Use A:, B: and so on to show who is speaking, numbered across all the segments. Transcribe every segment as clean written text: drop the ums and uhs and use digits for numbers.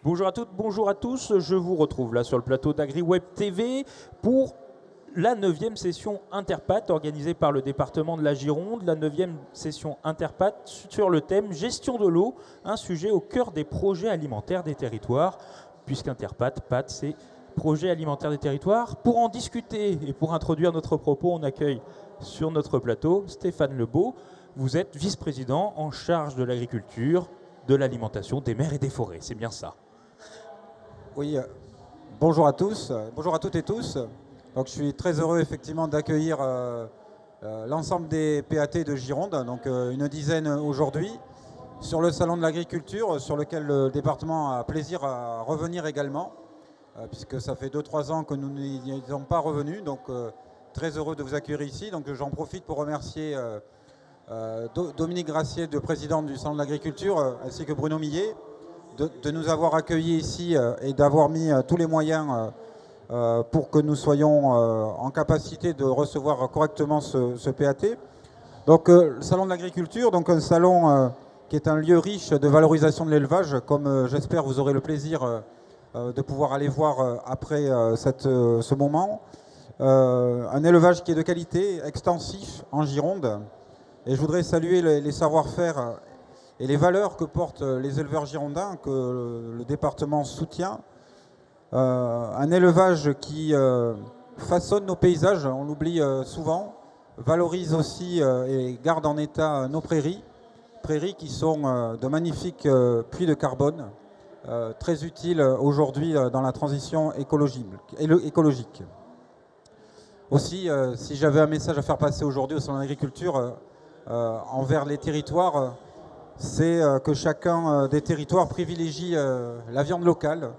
A: Bonjour à toutes, bonjour à tous. Je vous retrouve là sur le plateau d'AgriWeb TV pour la 9e session Interpat organisée par le département de la Gironde. La 9e session Interpat sur le thème Gestion de l'eau, un sujet au cœur des projets alimentaires des territoires, puisqu'Interpat, PAT, c'est Projet alimentaire des territoires. Pour en discuter et pour introduire notre propos, on accueille sur notre plateau Stéphane Lebeau. Vous êtes vice-président en charge de l'agriculture, de l'alimentation, des mers et des forêts. C'est bien ça.
B: Oui, bonjour à tous, bonjour à toutes et tous. Donc, je suis très heureux effectivement d'accueillir l'ensemble des PAT de Gironde, donc une dizaine aujourd'hui, sur le salon de l'agriculture, sur lequel le département a plaisir à revenir également, puisque ça fait 2-3 ans que nous n'y sommes pas revenus, donc très heureux de vous accueillir ici. Donc j'en profite pour remercier Dominique Gracier, le président du salon de l'agriculture, ainsi que Bruno Millet, de nous avoir accueillis ici et d'avoir mis tous les moyens pour que nous soyons en capacité de recevoir correctement ce PAT. Donc le salon de l'agriculture, donc un salon qui est un lieu riche de valorisation de l'élevage, comme j'espère vous aurez le plaisir de pouvoir aller voir après ce moment. Un élevage qui est de qualité, extensif en Gironde. Et je voudrais saluer les savoir-faire et les valeurs que portent les éleveurs girondins, que le département soutient. Un élevage qui façonne nos paysages, on l'oublie souvent, valorise aussi et garde en état nos prairies qui sont de magnifiques puits de carbone, très utiles aujourd'hui dans la transition écologique. Aussi, si j'avais un message à faire passer aujourd'hui au salon de l'agriculture envers les territoires, c'est que chacun des territoires privilégie la viande locale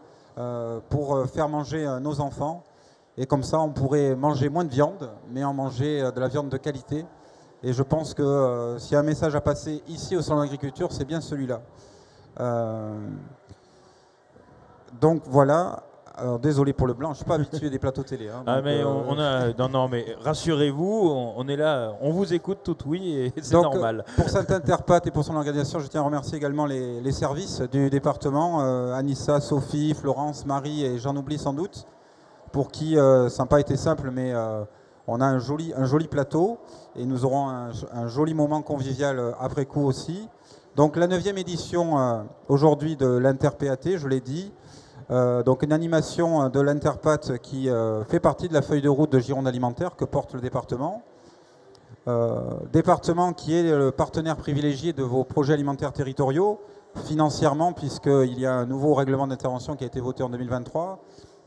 B: pour faire manger nos enfants. Et comme ça, on pourrait manger moins de viande, mais en manger de la viande de qualité. Et je pense que s'il y a un message à passer ici au salon de l'agriculture, c'est bien celui-là. Donc voilà. Alors, désolé pour le blanc, je ne suis pas habitué des plateaux télé. Hein,
A: donc, mais non, mais rassurez-vous, on est là, on vous écoute tout oui et c'est normal.
B: Pour cette Interpat et pour son organisation, je tiens à remercier également les services du département, Anissa, Sophie, Florence, Marie et j'en oublie sans doute, pour qui ça n'a pas été simple, mais on a un joli plateau et nous aurons un joli moment convivial après coup aussi. Donc la 9e édition aujourd'hui de l'Inter-PAT, je l'ai dit. Donc une animation de l'Interpat qui fait partie de la feuille de route de Gironde Alimentaire que porte le département. Département qui est le partenaire privilégié de vos projets alimentaires territoriaux, financièrement puisqu'il y a un nouveau règlement d'intervention qui a été voté en 2023,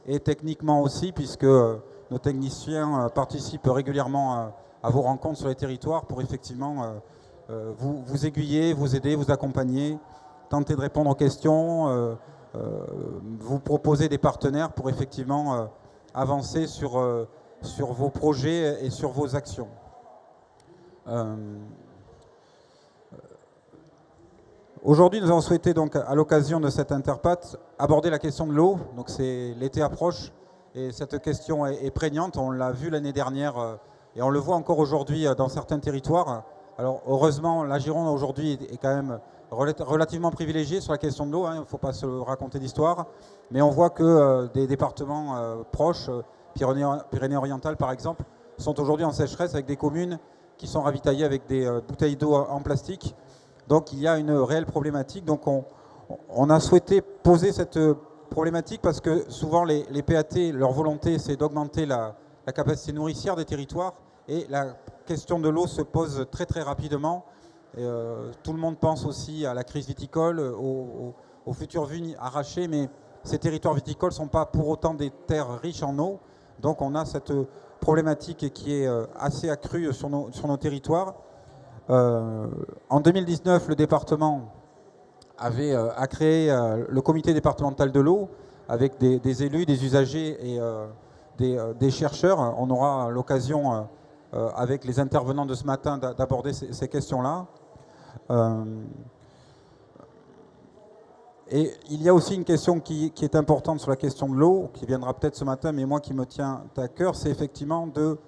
B: et techniquement aussi puisque nos techniciens participent régulièrement à vos rencontres sur les territoires pour effectivement vous aiguiller, vous aider, vous accompagner, tenter de répondre aux questions, vous proposer des partenaires pour effectivement avancer sur vos projets et sur vos actions. Aujourd'hui, nous avons souhaité donc à l'occasion de cette Interpat aborder la question de l'eau. Donc l'été approche et cette question est prégnante. On l'a vu l'année dernière et on le voit encore aujourd'hui dans certains territoires. Alors heureusement, la Gironde aujourd'hui est quand même relativement privilégié sur la question de l'eau, hein, il ne faut pas se raconter d'histoire, mais on voit que des départements proches, Pyrénées-Orientales par exemple, sont aujourd'hui en sécheresse avec des communes qui sont ravitaillées avec des bouteilles d'eau en plastique. Donc il y a une réelle problématique. Donc on a souhaité poser cette problématique parce que souvent les PAT, leur volonté c'est d'augmenter la capacité nourricière des territoires et la question de l'eau se pose très très rapidement. Tout le monde pense aussi à la crise viticole, aux futures vignes arrachées, mais ces territoires viticoles ne sont pas pour autant des terres riches en eau. Donc on a cette problématique qui est assez accrue sur nos territoires. En 2019, le département a créé le comité départemental de l'eau avec des élus, des usagers et des chercheurs. On aura l'occasion avec les intervenants de ce matin d'aborder ces questions-là. Et il y a aussi une question qui est importante sur la question de l'eau, qui viendra peut-être ce matin, mais moi qui me tient à cœur, c'est effectivement de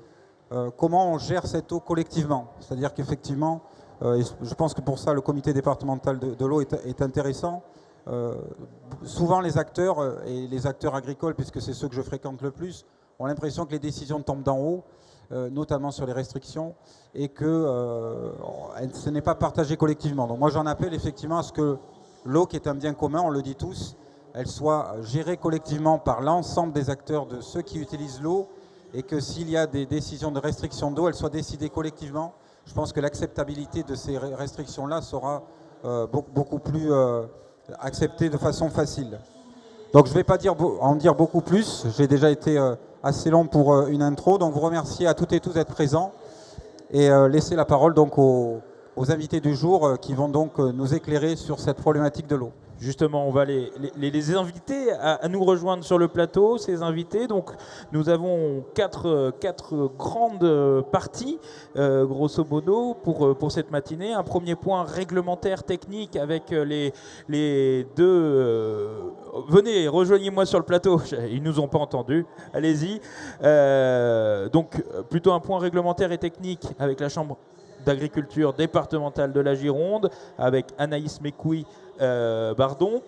B: comment on gère cette eau collectivement. C'est-à-dire qu'effectivement, je pense que pour ça le comité départemental de l'eau est intéressant, souvent les acteurs, et les acteurs agricoles, puisque c'est ceux que je fréquente le plus, ont l'impression que les décisions tombent d'en haut, notamment sur les restrictions, et que ce n'est pas partagé collectivement. Donc moi j'en appelle effectivement à ce que l'eau, qui est un bien commun, on le dit tous, elle soit gérée collectivement par l'ensemble des acteurs, de ceux qui utilisent l'eau, et que s'il y a des décisions de restriction d'eau, elles soient décidées collectivement. Je pense que l'acceptabilité de ces restrictions-là sera beaucoup plus acceptée de façon facile. Donc je ne vais pas en dire beaucoup plus, j'ai déjà été assez long pour une intro, donc vous remercier à toutes et tous d'être présents et laisser la parole donc aux invités du jour qui vont donc nous éclairer sur cette problématique de l'eau.
A: Justement, on va les inviter à nous rejoindre sur le plateau, ces invités. Donc, nous avons quatre grandes parties, grosso modo, pour cette matinée. Un premier point réglementaire, technique, avec les deux... venez, rejoignez-moi sur le plateau. Ils nous ont pas entendus. Allez-y. Donc, plutôt un point réglementaire et technique avec la Chambre d'agriculture départementale de la Gironde, avec Anaïs Mécouy, Bardon,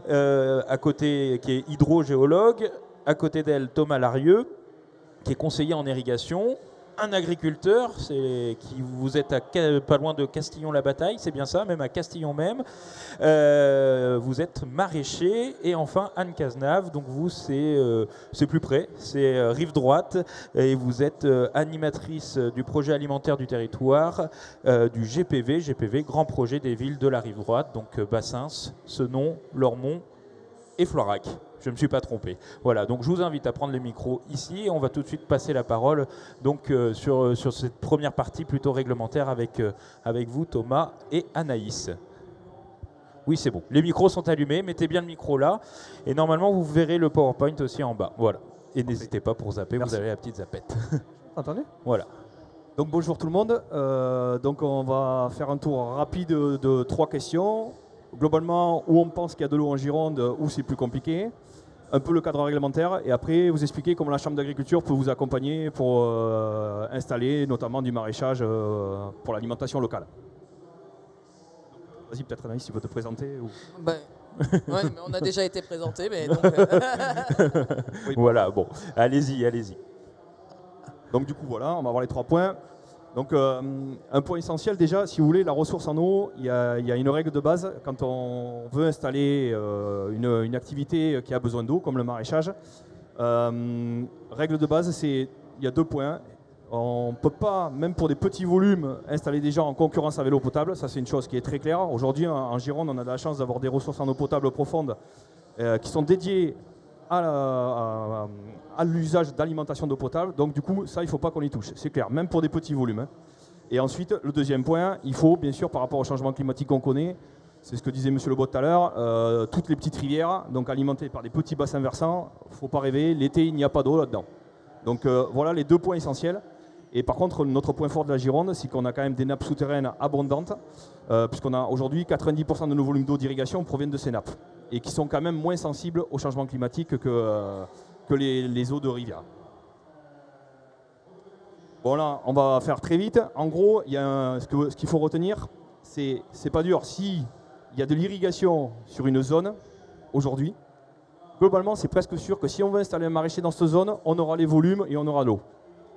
A: à côté, qui est hydrogéologue, à côté d'elle Thomas Larieux, qui est conseiller en irrigation, un agriculteur, vous êtes pas loin de Castillon-la-Bataille, c'est bien ça, même à Castillon même. Vous êtes maraîcher, et enfin Anne Cazenave, donc vous c'est plus près, c'est rive droite, et vous êtes animatrice du projet alimentaire du territoire, du GPV, Grand Projet des Villes de la Rive Droite, donc Bassins, Senon, Lormont et Floirac. Je ne me suis pas trompé. Voilà, donc je vous invite à prendre les micros ici et on va tout de suite passer la parole donc, sur cette première partie plutôt réglementaire avec vous, Thomas et Anaïs. Oui, c'est bon. Les micros sont allumés, mettez bien le micro là. Et normalement, vous verrez le PowerPoint aussi en bas. Voilà. Et n'hésitez pas pour zapper, Merci. Vous avez la petite zappette.
C: Entendu ?
A: Voilà.
C: Donc bonjour tout le monde. Donc on va faire un tour rapide de 3 questions. Globalement, où on pense qu'il y a de l'eau en Gironde, où c'est plus compliqué. Un peu le cadre réglementaire, et après vous expliquer comment la Chambre d'agriculture peut vous accompagner pour installer notamment du maraîchage pour l'alimentation locale. Vas-y, peut-être Anaïs, tu peux te présenter ou...
D: Ouais, mais on a déjà été présenté, mais donc...
A: Oui, voilà, bon, allez-y.
C: Donc du coup, voilà, on va voir les 3 points. Donc un point essentiel déjà, si vous voulez, la ressource en eau, il y a une règle de base quand on veut installer une activité qui a besoin d'eau, comme le maraîchage. Règle de base, il y a 2 points. On ne peut pas, même pour des petits volumes, installer des gens en concurrence avec l'eau potable. Ça, c'est une chose qui est très claire. Aujourd'hui, en Gironde, on a de la chance d'avoir des ressources en eau potable profonde qui sont dédiées à l'usage d'alimentation d'eau potable. Donc du coup, ça, il ne faut pas qu'on y touche. C'est clair, même pour des petits volumes. Et ensuite, le deuxième point, il faut, bien sûr, par rapport au changement climatique qu'on connaît, c'est ce que disait M. Lebot tout à l'heure, toutes les petites rivières, donc alimentées par des petits bassins versants, il ne faut pas rêver, l'été, il n'y a pas d'eau là-dedans. Donc voilà les 2 points essentiels. Et par contre, notre point fort de la Gironde, c'est qu'on a quand même des nappes souterraines abondantes, puisqu'on a aujourd'hui 90% de nos volumes d'eau d'irrigation proviennent de ces nappes, et qui sont quand même moins sensibles au changement climatique que les eaux de rivière. Bon là, on va faire très vite. En gros, ce qu'il faut retenir, c'est pas dur. S'il y a de l'irrigation sur une zone, aujourd'hui, globalement, c'est presque sûr que si on veut installer un maraîcher dans cette zone, on aura les volumes et on aura l'eau.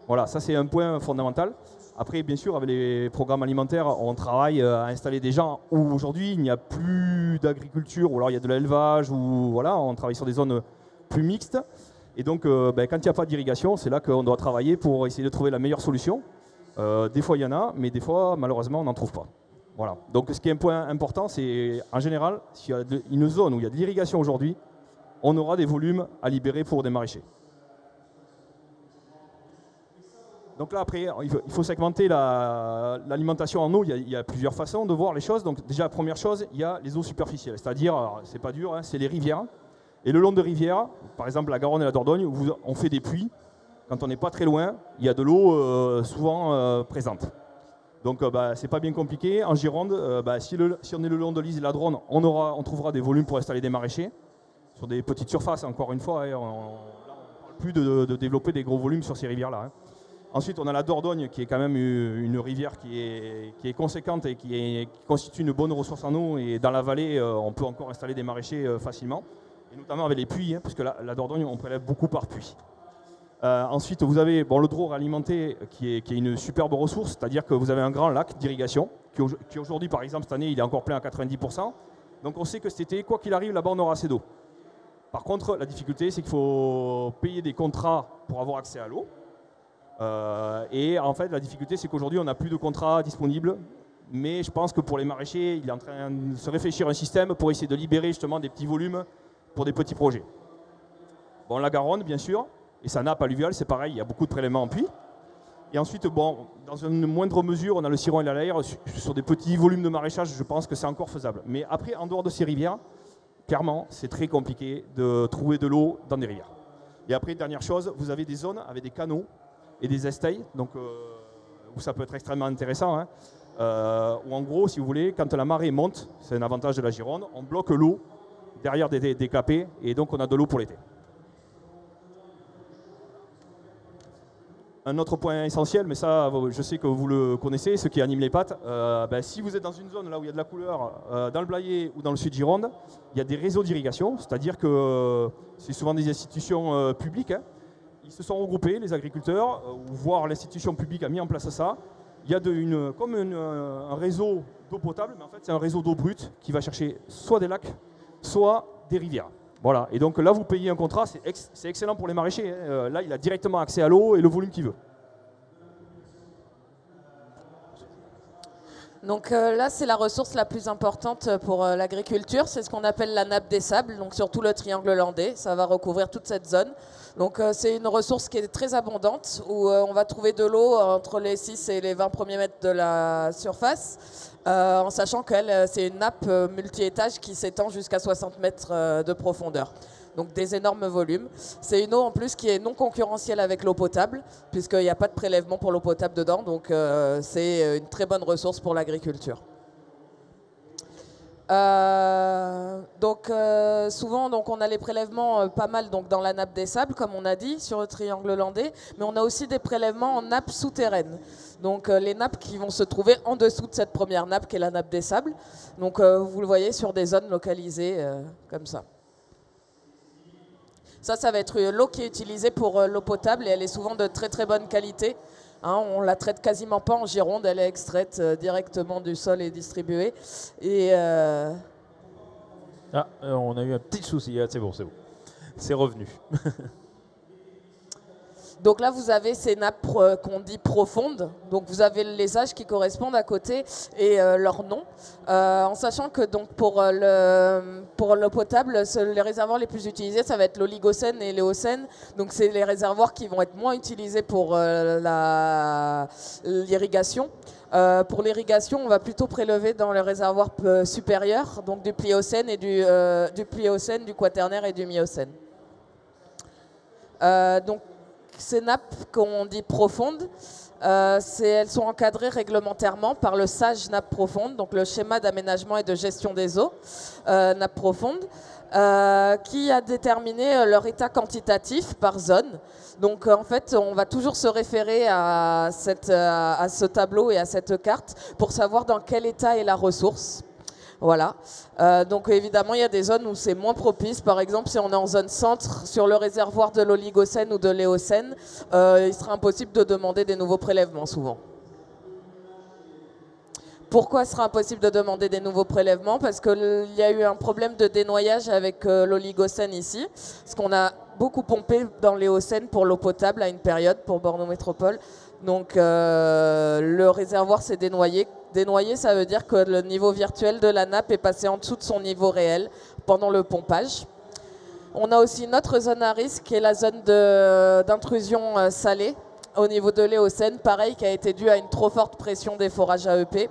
C: Voilà, ça c'est un point fondamental. Après, bien sûr, avec les programmes alimentaires, on travaille à installer des gens où aujourd'hui il n'y a plus d'agriculture, ou alors il y a de l'élevage, ou voilà, on travaille sur des zones plus mixtes. Et donc, quand il n'y a pas d'irrigation, c'est là qu'on doit travailler pour essayer de trouver la meilleure solution. Des fois, il y en a, mais des fois, malheureusement, on n'en trouve pas. Voilà. Donc, ce qui est un point important, c'est en général, s'il y a une zone où il y a de l'irrigation aujourd'hui, on aura des volumes à libérer pour des maraîchers. Donc là, après, il faut segmenter l'alimentation en eau. Il y a plusieurs façons de voir les choses. Donc déjà, la première chose, il y a les eaux superficielles. C'est-à-dire, c'est pas dur, hein, c'est les rivières. Et le long de rivières, par exemple la Garonne et la Dordogne, où on fait des puits. Quand on n'est pas très loin, il y a de l'eau souvent présente. Donc c'est pas bien compliqué. En Gironde, si on est le long de l'Ise et la Dronne, on trouvera des volumes pour installer des maraîchers. Sur des petites surfaces, encore une fois, on ne parle plus de développer des gros volumes sur ces rivières-là. Hein. Ensuite, on a la Dordogne, qui est quand même une rivière qui est conséquente et qui constitue une bonne ressource en eau. Et dans la vallée, on peut encore installer des maraîchers facilement, et notamment avec les puits, parce que la Dordogne, on prélève beaucoup par puits. Ensuite, vous avez le Drô réalimenté, qui est une superbe ressource, c'est-à-dire que vous avez un grand lac d'irrigation, qui aujourd'hui, par exemple, cette année, il est encore plein à 90%. Donc on sait que cet été, quoi qu'il arrive, là-bas, on aura assez d'eau. Par contre, la difficulté, c'est qu'il faut payer des contrats pour avoir accès à l'eau. Et en fait, la difficulté, c'est qu'aujourd'hui, on n'a plus de contrats disponibles. Mais je pense que pour les maraîchers, il est en train de se réfléchir un système pour essayer de libérer justement des petits volumes pour des petits projets. Bon, la Garonne, bien sûr, et sa nappe alluviale, c'est pareil, il y a beaucoup de prélèvements en puits. Et ensuite, dans une moindre mesure, on a le Ciron et la Laire. Sur des petits volumes de maraîchage, je pense que c'est encore faisable. Mais après, en dehors de ces rivières, clairement, c'est très compliqué de trouver de l'eau dans des rivières. Et après, dernière chose, vous avez des zones avec des canaux et des estailles, donc, où ça peut être extrêmement intéressant, hein, où en gros, si vous voulez, quand la marée monte, c'est un avantage de la Gironde, on bloque l'eau derrière des clapets, et donc on a de l'eau pour l'été. Un autre point essentiel, mais ça, je sais que vous le connaissez, ceux qui animent les pâtes, si vous êtes dans une zone là où il y a de la couleur, dans le Blayais ou dans le sud Gironde, il y a des réseaux d'irrigation, c'est-à-dire que c'est souvent des institutions publiques. Hein. Ils se sont regroupés, les agriculteurs, voire l'institution publique a mis en place ça. Il y a un réseau d'eau potable, mais en fait c'est un réseau d'eau brute qui va chercher soit des lacs, soit des rivières. Voilà, et donc là vous payez un contrat, c'est excellent pour les maraîchers. Hein. Là il a directement accès à l'eau et le volume qu'il veut.
D: Donc là, c'est la ressource la plus importante pour l'agriculture. C'est ce qu'on appelle la nappe des sables, donc sur tout le triangle landais. Ça va recouvrir toute cette zone. Donc c'est une ressource qui est très abondante, où on va trouver de l'eau entre les 6 et les 20 premiers mètres de la surface, en sachant qu'elle, c'est une nappe multi-étage qui s'étend jusqu'à 60 mètres de profondeur. Donc des énormes volumes. C'est une eau en plus qui est non concurrentielle avec l'eau potable, puisqu'il n'y a pas de prélèvement pour l'eau potable dedans, donc c'est une très bonne ressource pour l'agriculture. Souvent on a les prélèvements pas mal dans la nappe des sables, comme on a dit, sur le triangle landais, mais on a aussi des prélèvements en nappe souterraine. Donc les nappes qui vont se trouver en dessous de cette première nappe qui est la nappe des sables. Donc vous le voyez sur des zones localisées comme ça. Ça va être l'eau qui est utilisée pour l'eau potable et elle est souvent de très très bonne qualité. Hein, on la traite quasiment pas en Gironde, elle est extraite directement du sol et distribuée. Et
A: on a eu un petit souci, c'est bon, c'est revenu.
D: Donc là, vous avez ces nappes qu'on dit profondes. Donc vous avez les âges qui correspondent à côté et leur nom. En sachant que donc, pour l'eau potable, les réservoirs les plus utilisés, ça va être l'Oligocène et l'Éocène. Donc c'est les réservoirs qui vont être moins utilisés pour l'irrigation. Pour l'irrigation, on va plutôt prélever dans les réservoirs supérieurs, donc du Pliocène, et du Pliocène, du Quaternaire et du Miocène. Donc ces nappes qu'on dit profondes, elles sont encadrées réglementairement par le SAGE nappe profonde, donc le schéma d'aménagement et de gestion des eaux nappe profonde, qui a déterminé leur état quantitatif par zone. Donc en fait, on va toujours se référer à ce tableau et à cette carte pour savoir dans quel état est la ressource. Voilà. Donc évidemment, il y a des zones où c'est moins propice. Par exemple, si on est en zone centre, sur le réservoir de l'Oligocène ou de l'Éocène, il sera impossible de demander des nouveaux prélèvements souvent. Pourquoi sera impossible de demander des nouveaux prélèvements? Parce qu'il y a eu un problème de dénoyage avec l'Oligocène ici, parce qu'on a beaucoup pompé dans l'Éocène pour l'eau potable à une période pour Bordeaux Métropole. Donc le réservoir s'est dénoyé. Dénoyé, ça veut dire que le niveau virtuel de la nappe est passé en dessous de son niveau réel pendant le pompage. On a aussi une autre zone à risque qui est la zone d'intrusion salée au niveau de l'Éocène, pareil, qui a été due à une trop forte pression des forages AEP.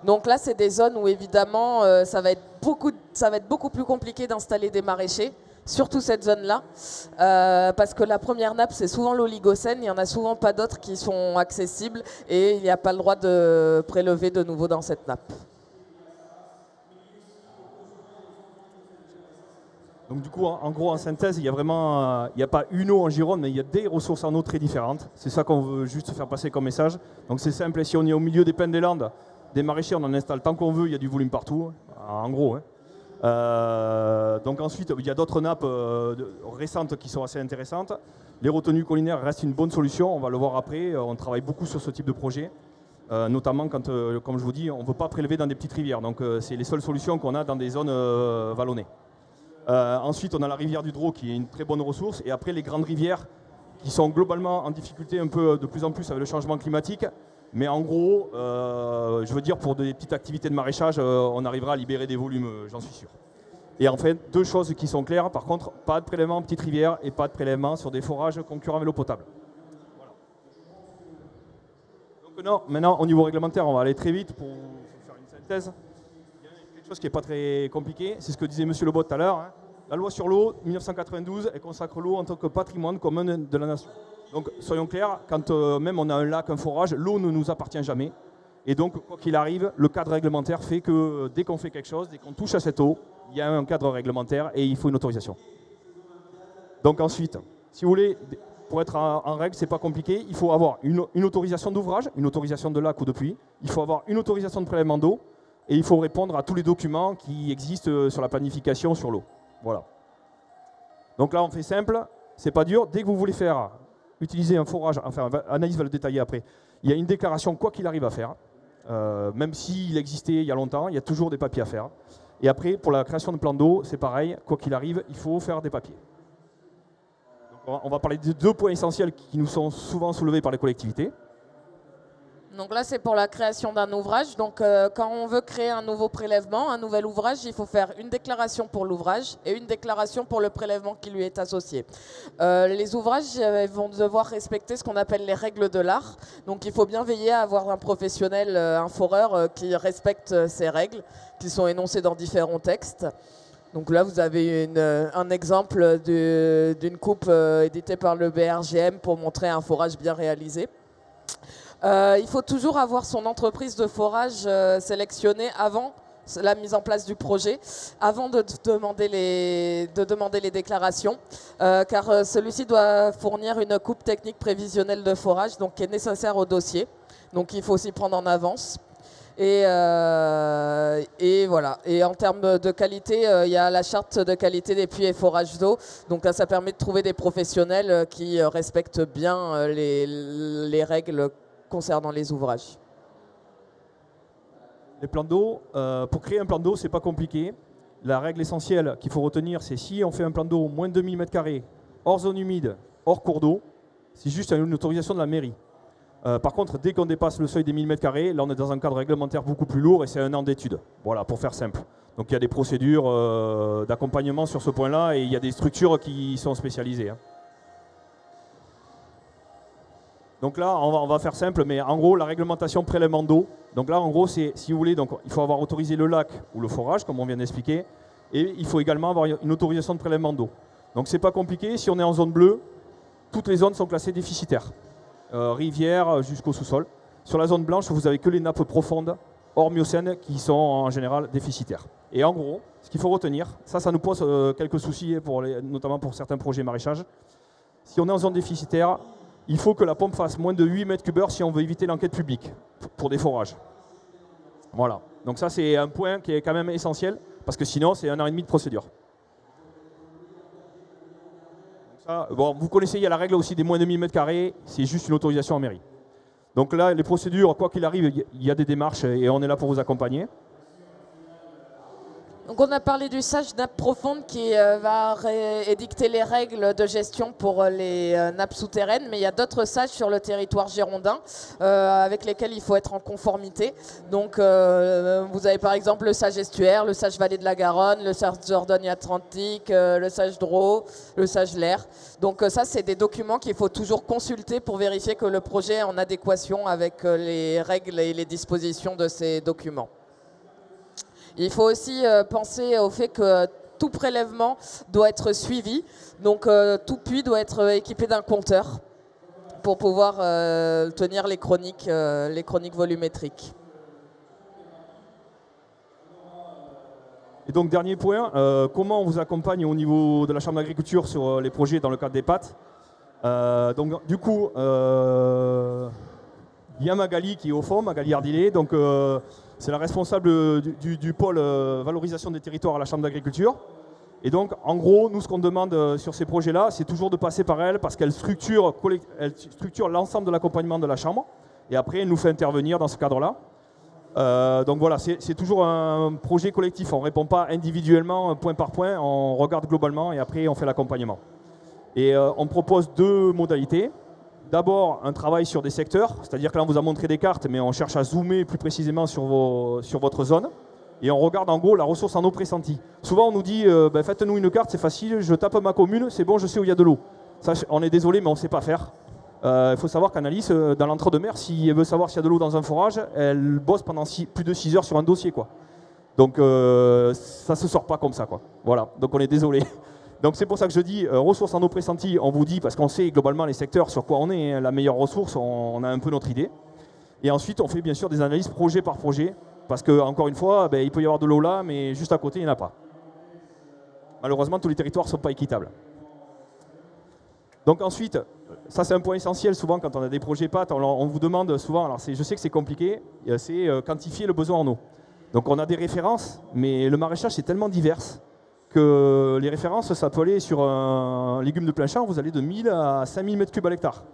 D: Donc là, c'est des zones où évidemment ça va être beaucoup plus compliqué d'installer des maraîchers, surtout cette zone-là, parce que la première nappe, c'est souvent l'Oligocène, il n'y en a souvent pas d'autres qui sont accessibles et il n'y a pas le droit de prélever de nouveau dans cette nappe.
C: Donc du coup, en gros, en synthèse, il n'y a vraiment, il n'y a pas une eau en Gironde, mais il y a des ressources en eau très différentes. C'est ça qu'on veut juste faire passer comme message. Donc c'est simple, et si on est au milieu des Pins des Landes, des maraîchers, on en installe tant qu'on veut, il y a du volume partout, en gros. Hein. Donc ensuite, il y a d'autres nappes récentes qui sont assez intéressantes. Les retenues collinaires restent une bonne solution, on va le voir après. On travaille beaucoup sur ce type de projet, notamment quand, comme je vous dis, on ne veut pas prélever dans des petites rivières. Donc c'est les seules solutions qu'on a dans des zones vallonnées. Ensuite, on a la rivière du Drô qui est une très bonne ressource. Et après, les grandes rivières qui sont globalement en difficulté un peu de plus en plus avec le changement climatique. Mais en gros, je veux dire, pour des petites activités de maraîchage, on arrivera à libérer des volumes, j'en suis sûr. Et en fait, deux choses qui sont claires. Par contre, pas de prélèvement en petites rivières et pas de prélèvement sur des forages concurrents avec l'eau potable. Voilà. Donc non, maintenant, au niveau réglementaire, on va aller très vite pour faire une synthèse. Quelque chose qui n'est pas très compliqué, c'est ce que disait M. Lebot tout à l'heure. Hein. La loi sur l'eau, 1992, elle consacre l'eau en tant que patrimoine commun de la nation. Donc soyons clairs, quand même on a un lac, un forage, l'eau ne nous appartient jamais. Et donc, quoi qu'il arrive, le cadre réglementaire fait que dès qu'on fait quelque chose, dès qu'on touche à cette eau, il y a un cadre réglementaire et il faut une autorisation. Donc ensuite, si vous voulez, pour être en règle, c'est pas compliqué, il faut avoir une autorisation d'ouvrage, une autorisation de lac ou de puits, il faut avoir une autorisation de prélèvement d'eau, et il faut répondre à tous les documents qui existent sur la planification sur l'eau. Voilà. Donc là, on fait simple, c'est pas dur. Dès que vous voulez faire utiliser un forage, enfin, Anaïs va le détailler après, il y a une déclaration quoi qu'il arrive à faire. Même s'il existait il y a longtemps, il y a toujours des papiers à faire. Et après, pour la création de plans d'eau, c'est pareil, quoi qu'il arrive, il faut faire des papiers. Donc, on va parler de deux points essentiels qui nous sont souvent soulevés par les collectivités.
D: Donc là, c'est pour la création d'un ouvrage. Donc quand on veut créer un nouveau prélèvement, un nouvel ouvrage, il faut faire une déclaration pour l'ouvrage et une déclaration pour le prélèvement qui lui est associé. Les ouvrages vont devoir respecter ce qu'on appelle les règles de l'art. Donc il faut bien veiller à avoir un professionnel, un foreur qui respecte ces règles, qui sont énoncées dans différents textes. Donc là, vous avez un exemple d'une coupe éditée par le BRGM pour montrer un forage bien réalisé. Il faut toujours avoir son entreprise de forage sélectionnée avant la mise en place du projet, avant de demander les déclarations, car celui-ci doit fournir une coupe technique prévisionnelle de forage, donc qui est nécessaire au dossier. Donc il faut s'y prendre en avance. Et voilà. Et en termes de qualité, il y a la charte de qualité des puits et forages d'eau. Donc là, ça permet de trouver des professionnels qui respectent bien les règles concernant les ouvrages.
C: Les plans d'eau, pour créer un plan d'eau, c'est pas compliqué. La règle essentielle qu'il faut retenir, c'est si on fait un plan d'eau moins de 2000 m², hors zone humide, hors cours d'eau, c'est juste une autorisation de la mairie. Par contre, dès qu'on dépasse le seuil des 1000 m², là on est dans un cadre réglementaire beaucoup plus lourd et c'est un an d'études. Voilà, pour faire simple. Donc il y a des procédures d'accompagnement sur ce point-là et il y a des structures qui sont spécialisées. Hein. Donc là, on va faire simple, mais en gros, la réglementation prélèvement d'eau. Donc là, en gros, c'est, si vous voulez, donc, il faut avoir autorisé le lac ou le forage, comme on vient d'expliquer, et il faut également avoir une autorisation de prélèvement d'eau. Donc c'est pas compliqué, si on est en zone bleue, toutes les zones sont classées déficitaires. Rivière jusqu'au sous-sol. Sur la zone blanche, vous n'avez que les nappes profondes, hors Miocène, qui sont en général déficitaires. Et en gros, ce qu'il faut retenir, ça nous pose quelques soucis, notamment pour certains projets maraîchage. Si on est en zone déficitaire, il faut que la pompe fasse moins de 8 m3 si on veut éviter l'enquête publique pour des forages. Voilà. Donc ça, c'est un point qui est quand même essentiel, parce que sinon, c'est 1 an et demi de procédure. Donc ça, bon, vous connaissez, il y a la règle aussi des moins de 1000 m², c'est juste une autorisation en mairie. Donc là, les procédures, quoi qu'il arrive, il y a des démarches et on est là pour vous accompagner.
D: Donc on a parlé du sage nappe profonde qui va édicter les règles de gestion pour les nappes souterraines, mais il y a d'autres sages sur le territoire girondin avec lesquels il faut être en conformité. Donc vous avez par exemple le sage estuaire, le sage vallée de la Garonne, le sage Dordogne Atlantique, le sage Drô, le sage Lair. Donc ça, c'est des documents qu'il faut toujours consulter pour vérifier que le projet est en adéquation avec les règles et les dispositions de ces documents. Il faut aussi penser au fait que tout prélèvement doit être suivi. Donc tout puits doit être équipé d'un compteur pour pouvoir tenir les chroniques volumétriques.
C: Et donc dernier point, comment on vous accompagne au niveau de la Chambre d'agriculture sur les projets dans le cadre des PAT. Donc du coup, il y a Magali qui est au fond, Magali Ardilé, donc c'est la responsable du pôle valorisation des territoires à la Chambre d'agriculture. Et donc en gros, nous ce qu'on demande sur ces projets-là, c'est toujours de passer par elle parce qu'elle structure l'ensemble de l'accompagnement de la Chambre et après elle nous fait intervenir dans ce cadre-là. Donc voilà, c'est toujours un projet collectif, on ne répond pas individuellement point par point, on regarde globalement et après on fait l'accompagnement. Et on propose deux modalités. D'abord un travail sur des secteurs, c'est-à-dire que là on vous a montré des cartes mais on cherche à zoomer plus précisément sur votre zone. Et on regarde en gros la ressource en eau pressentie. Souvent on nous dit faites-nous une carte, c'est facile, je tape ma commune, c'est bon, je sais où il y a de l'eau. Ça, on est désolé mais on ne sait pas faire. Il faut savoir qu'Analyse, dans l'entre-deux-mer, si elle veut savoir s'il y a de l'eau dans un forage, elle bosse pendant plus de 6 heures sur un dossier, quoi. Donc ça ne se sort pas comme ça, quoi. Voilà, donc on est désolé. Donc c'est pour ça que je dis, ressources en eau pressentie, on vous dit, parce qu'on sait globalement les secteurs sur quoi on est, hein, la meilleure ressource, on a un peu notre idée. Et ensuite, on fait bien sûr des analyses projet par projet, parce qu'encore une fois, il peut y avoir de l'eau là, mais juste à côté, il n'y en a pas. Malheureusement, tous les territoires ne sont pas équitables. Donc ensuite, ça c'est un point essentiel souvent quand on a des projets PAT, on vous demande souvent, alors je sais que c'est compliqué, c'est quantifier le besoin en eau. Donc on a des références, mais le maraîchage c'est tellement divers que les références, ça peut aller sur un légume de plein champ, vous allez de 1000 à 5000 m3 à l'hectare.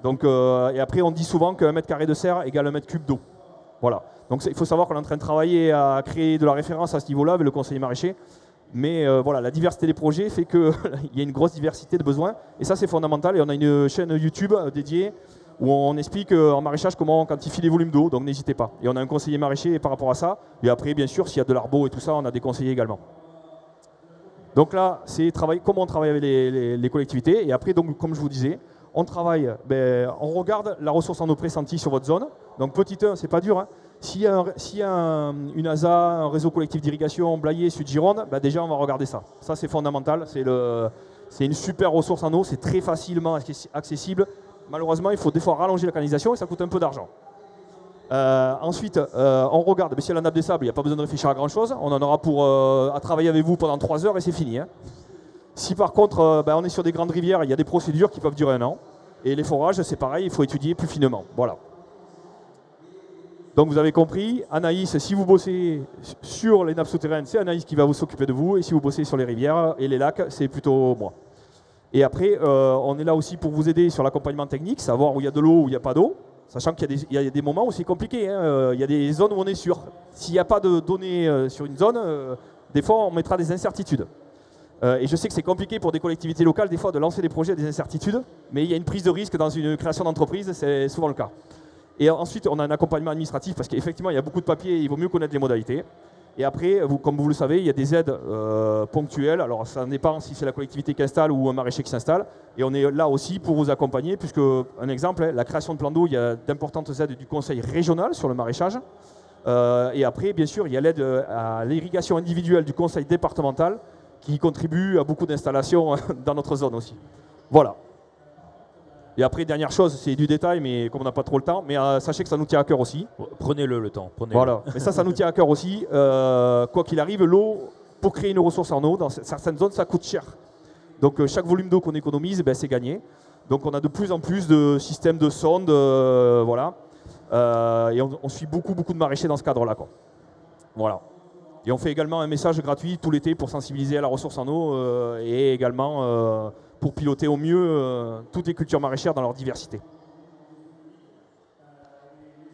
C: Donc, et après on dit souvent qu'un mètre carré de serre égale un mètre cube d'eau. Voilà. Donc il faut savoir qu'on est en train de travailler à créer de la référence à ce niveau-là avec le conseiller maraîcher. Mais voilà, la diversité des projets fait qu'il y a une grosse diversité de besoins. Et ça, c'est fondamental. Et on a une chaîne YouTube dédiée où on explique en maraîchage comment on quantifie les volumes d'eau. Donc n'hésitez pas. Et on a un conseiller maraîcher par rapport à ça. Et après, bien sûr, s'il y a de l'arbo et tout ça, on a des conseillers également. Donc là, c'est comment on travaille avec les collectivités. Et après, donc, comme je vous disais, on travaille, on regarde la ressource en eau pressentie sur votre zone. Donc petit 1, c'est pas dur, hein. S'il y a une ASA, un réseau collectif d'irrigation, Blayais, Sud-Gironde, déjà on va regarder ça. Ça c'est fondamental, c'est une super ressource en eau, c'est très facilement accessible. Malheureusement, il faut des fois rallonger la canalisation et ça coûte un peu d'argent. Ensuite, on regarde, si elle a la nappe des sables, il n'y a pas besoin de réfléchir à grand chose. On en aura à travailler avec vous pendant 3 heures et c'est fini, hein. Si par contre on est sur des grandes rivières, il y a des procédures qui peuvent durer 1 an. Et les forages, c'est pareil, il faut étudier plus finement. Voilà. Donc vous avez compris, Anaïs, si vous bossez sur les nappes souterraines, c'est Anaïs qui va s'occuper de vous. Et si vous bossez sur les rivières et les lacs, c'est plutôt moi. Et après, on est là aussi pour vous aider sur l'accompagnement technique, savoir où il y a de l'eau, où il n'y a pas d'eau. Sachant qu'il y a des moments où c'est compliqué, hein. Il y a des zones où on est sûr. S'il n'y a pas de données sur une zone, des fois on mettra des incertitudes. Et je sais que c'est compliqué pour des collectivités locales des fois de lancer des projets à des incertitudes, mais il y a une prise de risque dans une création d'entreprise, c'est souvent le cas. Et ensuite, on a un accompagnement administratif parce qu'effectivement, il y a beaucoup de papiers, il vaut mieux connaître les modalités. Et après, comme vous le savez, il y a des aides ponctuelles. Alors, ça dépend si c'est la collectivité qui installe ou un maraîcher qui s'installe. Et on est là aussi pour vous accompagner, puisque, un exemple, la création de plans d'eau, il y a d'importantes aides du conseil régional sur le maraîchage. Et après, bien sûr, il y a l'aide à l'irrigation individuelle du conseil départemental qui contribue à beaucoup d'installations dans notre zone aussi. Voilà. Et après, dernière chose, c'est du détail, mais comme on n'a pas trop le temps, mais sachez que ça nous tient à cœur aussi.
A: Prenez-le le temps.
C: Voilà. Mais ça nous tient à cœur aussi. Quoi qu'il arrive, l'eau, pour créer une ressource en eau, dans certaines zones, ça coûte cher. Donc chaque volume d'eau qu'on économise, c'est gagné. Donc on a de plus en plus de systèmes de sondes, voilà. Et on suit beaucoup de maraîchers dans ce cadre-là, quoi. Voilà. Et on fait également un message gratuit tout l'été pour sensibiliser à la ressource en eau et également pour piloter au mieux toutes les cultures maraîchères dans leur diversité.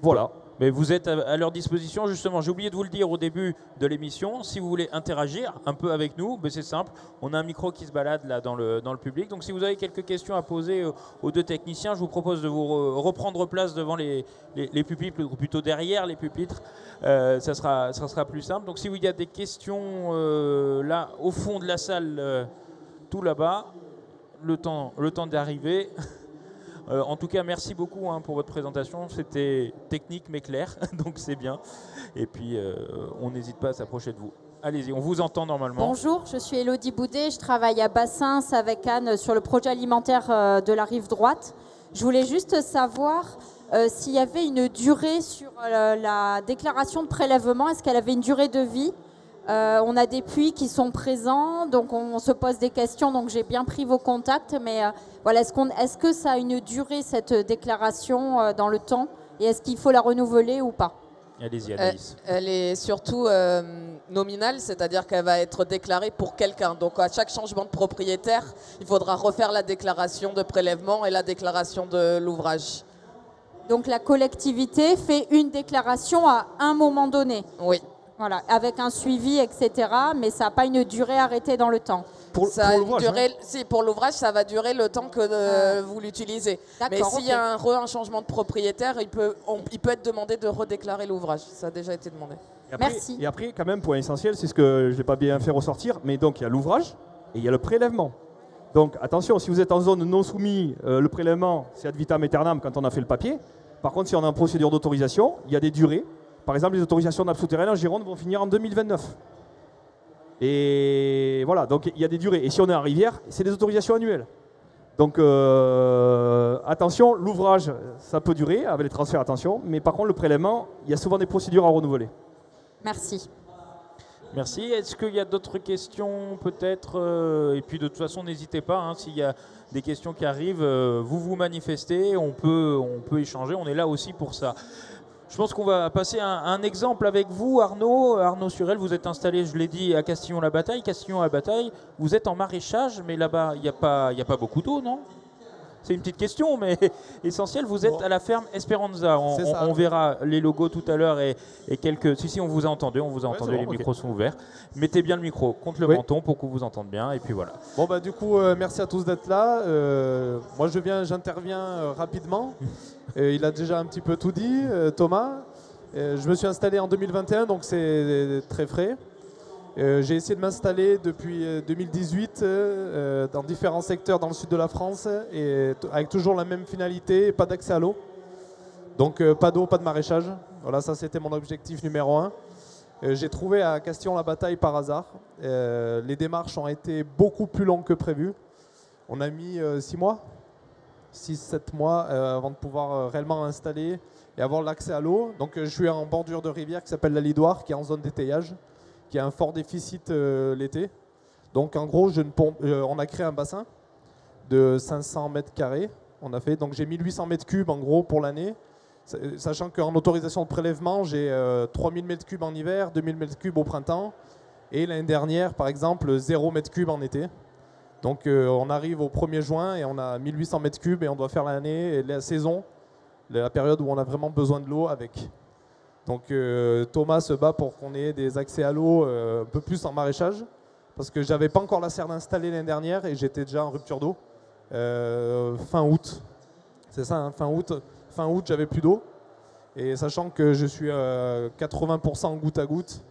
C: Voilà.
A: Mais vous êtes à leur disposition, justement. J'ai oublié de vous le dire au début de l'émission. Si vous voulez interagir un peu avec nous, c'est simple. On a un micro qui se balade là dans le public. Donc si vous avez quelques questions à poser aux deux techniciens, je vous propose de vous reprendre place devant les pupitres, ou plutôt derrière les pupitres. Ça sera plus simple. Donc si il y a des questions là, au fond de la salle, tout là-bas, le temps d'arriver. En tout cas, merci beaucoup pour votre présentation. C'était technique mais clair, donc c'est bien. Et puis, on n'hésite pas à s'approcher de vous. Allez-y, on vous entend normalement.
E: Bonjour, je suis Élodie Boudet. Je travaille à Bassins avec Anne sur le projet alimentaire de la rive droite. Je voulais juste savoir s'il y avait une durée sur la déclaration de prélèvement. Est-ce qu'elle avait une durée de vie On a des puits qui sont présents, donc on se pose des questions. Donc j'ai bien pris vos contacts, mais voilà, est-ce que ça a une durée, cette déclaration, dans le temps, et est-ce qu'il faut la renouveler ou pas?
A: Allez-y, Anaïs.
D: Elle est surtout nominale, c'est-à-dire qu'elle va être déclarée pour quelqu'un. Donc à chaque changement de propriétaire, il faudra refaire la déclaration de prélèvement et la déclaration de l'ouvrage.
E: Donc la collectivité fait une déclaration à un moment donné.
D: Oui.
E: Voilà, avec un suivi, etc. Mais ça n'a pas une durée arrêtée dans le temps.
C: Pour l'ouvrage,
D: Si, pour l'ouvrage, ça va durer le temps que vous l'utilisez. Mais s'il y a un changement de propriétaire, il peut être demandé de redéclarer l'ouvrage. Ça a déjà été demandé.
E: Merci.
C: Et après, quand même, point essentiel, c'est ce que je n'ai pas bien fait ressortir, mais donc il y a l'ouvrage et il y a le prélèvement. Donc attention, si vous êtes en zone non soumise, le prélèvement, c'est ad vitam aeternam quand on a fait le papier. Par contre, si on est en procédure d'autorisation, il y a des durées. Par exemple, les autorisations nappes souterraines en Gironde vont finir en 2029. Et voilà, donc il y a des durées. Et si on est en rivière, c'est des autorisations annuelles. Donc attention, l'ouvrage, ça peut durer, avec les transferts, attention. Mais par contre, le prélèvement, il y a souvent des procédures à renouveler.
E: Merci.
A: Merci. Est-ce qu'il y a d'autres questions peut-être Et puis de toute façon, n'hésitez pas, hein, s'il y a des questions qui arrivent, vous manifestez, on peut échanger, on est là aussi pour ça. Je pense qu'on va passer un exemple avec vous, Arnaud. Arnaud Surel, vous êtes installé, je l'ai dit, à Castillon-la-Bataille. Castillon-la-Bataille, vous êtes en maraîchage, mais là-bas, il n'y a pas beaucoup d'eau, non? C'est une petite question, mais essentielle. Vous êtes à la ferme Esperanza. On verra les logos tout à l'heure et quelques... Si, on vous a entendu, les micros sont ouverts. Mettez bien le micro contre le menton pour qu'on vous entende bien, et puis voilà.
F: Bon, bah du coup, merci à tous d'être là. Moi, j'interviens rapidement. Il a déjà un petit peu tout dit, Thomas. Je me suis installé en 2021, donc c'est très frais. J'ai essayé de m'installer depuis 2018 dans différents secteurs dans le sud de la France et avec toujours la même finalité, pas d'accès à l'eau. Donc pas d'eau, pas de maraîchage. Voilà, ça c'était mon objectif numéro 1. J'ai trouvé à Castillon-la-Bataille par hasard. Les démarches ont été beaucoup plus longues que prévu. On a mis 6 mois, 6-7 mois avant de pouvoir réellement installer et avoir l'accès à l'eau. Donc je suis en bordure de rivière qui s'appelle la Lidoire, qui est en zone d'étayage, qui a un fort déficit l'été. Donc en gros, on a créé un bassin de 500 mètres carrés. Donc j'ai 1800 mètres cubes en gros pour l'année, sachant qu'en autorisation de prélèvement, j'ai 3000 mètres cubes en hiver, 2000 mètres cubes au printemps, et l'année dernière, par exemple, 0 mètres cubes en été. Donc on arrive au 1er juin et on a 1800 mètres cubes et on doit faire l'année et la saison, la période où on a vraiment besoin de l'eau avec. Donc Thomas se bat pour qu'on ait des accès à l'eau un peu plus en maraîchage, parce que j'avais pas encore la serre installée l'année dernière et j'étais déjà en rupture d'eau fin août. C'est ça, hein, fin août j'avais plus d'eau, et sachant que je suis 80% goutte à goutte,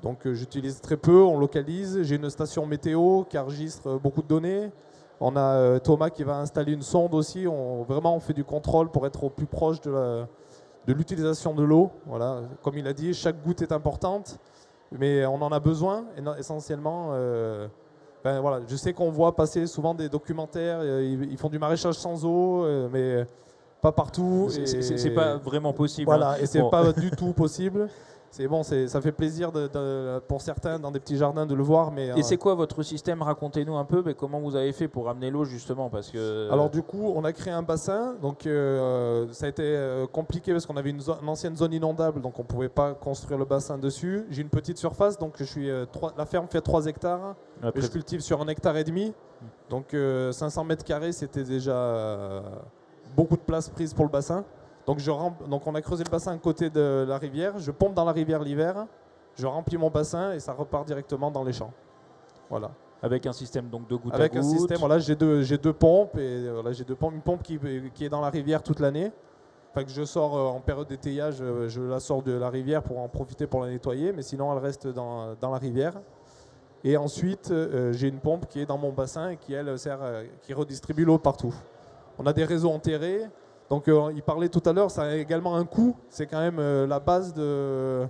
F: donc j'utilise très peu, on localise. J'ai une station météo qui enregistre beaucoup de données. On a Thomas qui va installer une sonde aussi. On fait du contrôle pour être au plus proche de l'utilisation de l'eau. Voilà. Comme il a dit, chaque goutte est importante, mais on en a besoin essentiellement. Voilà. Je sais qu'on voit passer souvent des documentaires, ils font du maraîchage sans eau, mais pas partout.
A: C'est pas vraiment possible.
F: Voilà,
A: hein.
F: et c'est pas du tout possible. C'est bon, ça fait plaisir pour certains dans des petits jardins de le voir. Mais,
A: et c'est quoi votre système? Racontez-nous un peu, mais comment vous avez fait pour ramener l'eau justement, parce que...
F: Alors du coup, on a créé un bassin, donc ça a été compliqué parce qu'on avait une ancienne zone inondable, donc on ne pouvait pas construire le bassin dessus. J'ai une petite surface, donc la ferme fait 3 hectares, et je cultive sur 1,5 hectare. Donc 500 mètres carrés, c'était déjà beaucoup de place prise pour le bassin. Donc on a creusé le bassin à côté de la rivière, je pompe dans la rivière l'hiver, je remplis mon bassin et ça repart directement dans les champs. Voilà.
A: Avec un système donc de goutte à
F: Avec
A: goutte.
F: un système, voilà, j'ai deux pompes, et voilà, une pompe qui est dans la rivière toute l'année. Enfin, que je sors en période d'étayage, je la sors de la rivière pour en profiter pour la nettoyer, mais sinon elle reste dans la rivière. Et ensuite, j'ai une pompe qui est dans mon bassin et qui, elle, qui redistribue l'eau partout. On a des réseaux enterrés. Donc il parlait tout à l'heure, ça a également un coût. C'est quand même la base de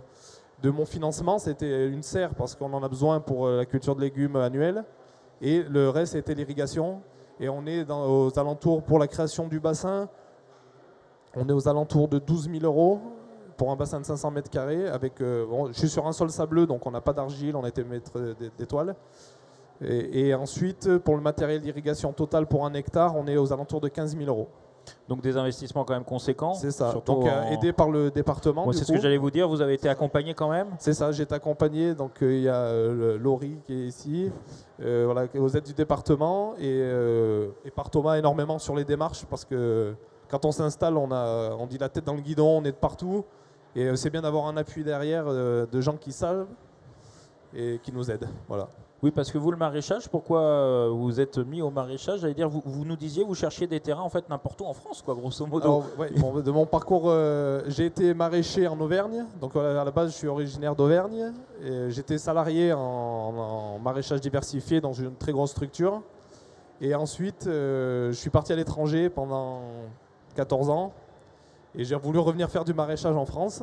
F: mon financement, c'était une serre parce qu'on en a besoin pour la culture de légumes annuelle. Et le reste, c'était l'irrigation. Et on est aux alentours, pour la création du bassin, on est aux alentours de 12 000 € pour un bassin de 500 mètres carrés. Je suis sur un sol sableux, donc on n'a pas d'argile, on a été mettre des toiles. Et ensuite, pour le matériel d'irrigation total pour 1 hectare, on est aux alentours de 15 000 euros.
A: Donc des investissements quand même conséquents.
F: C'est ça,
A: surtout
F: donc aidé par le département.
A: C'est ce que j'allais vous dire, vous avez été accompagné quand même.
F: C'est ça, j'ai été accompagné, donc il y a Laurie qui est ici, voilà, aux aides du département, et par Thomas énormément sur les démarches, parce que quand on s'installe, on dit la tête dans le guidon, on est de partout, et c'est bien d'avoir un appui derrière de gens qui savent et qui nous aident. Voilà.
A: Oui, parce que vous, le maraîchage, pourquoi vous êtes mis au maraîchage? J'allais dire, vous nous disiez, vous cherchiez des terrains en fait n'importe où en France, quoi, grosso modo.
F: Alors, ouais, de mon parcours, j'ai été maraîcher en Auvergne. Donc à la base, je suis originaire d'Auvergne. J'étais salarié en maraîchage diversifié dans une très grosse structure. Et ensuite, je suis parti à l'étranger pendant 14 ans. Et j'ai voulu revenir faire du maraîchage en France.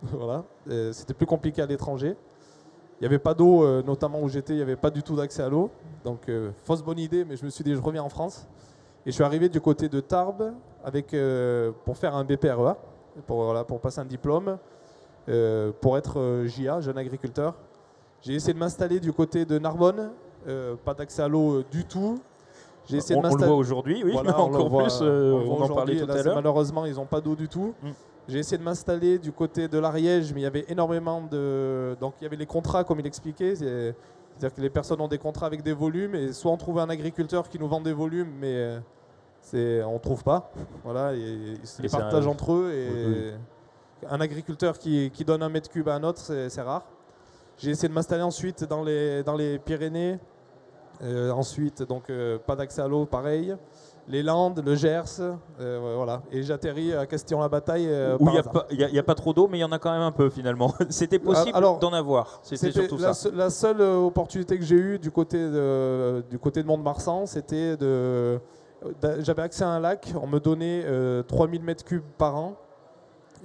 F: Voilà. C'était plus compliqué à l'étranger. Il n'y avait pas d'eau, notamment où j'étais, il n'y avait pas du tout d'accès à l'eau. Donc, fausse bonne idée, mais je me suis dit, je reviens en France. Et je suis arrivé du côté de Tarbes pour faire un BPREA, pour passer un diplôme, pour être JA, jeune agriculteur. J'ai essayé de m'installer du côté de Narbonne, pas d'accès à l'eau du tout.
A: On le voit aujourd'hui, oui,
F: voilà,
A: encore plus, on en parlait tout à l'heure.
F: Malheureusement, ils n'ont pas d'eau du tout. J'ai essayé de m'installer du côté de l'Ariège, mais il y avait énormément de... Donc il y avait les contrats, comme il expliquait. C'est-à-dire que les personnes ont des contrats avec des volumes, et soit on trouve un agriculteur qui nous vend des volumes, mais on ne trouve pas. Voilà, ils se les partagent entre eux. Et un agriculteur qui donne 1 mètre cube à un autre, c'est rare. J'ai essayé de m'installer ensuite dans les Pyrénées. Ensuite, donc pas d'accès à l'eau, pareil. Les Landes, le Gers, voilà. Et j'atterris à Castillon-la-Bataille.
A: Où il n'y a pas trop d'eau, mais il y en a quand même un peu finalement. C'était possible d'en avoir. C'était surtout ça.
F: La seule opportunité que j'ai eue du côté de Mont-de-Marsan, c'était j'avais accès à un lac. On me donnait 3000 mètres cubes par an.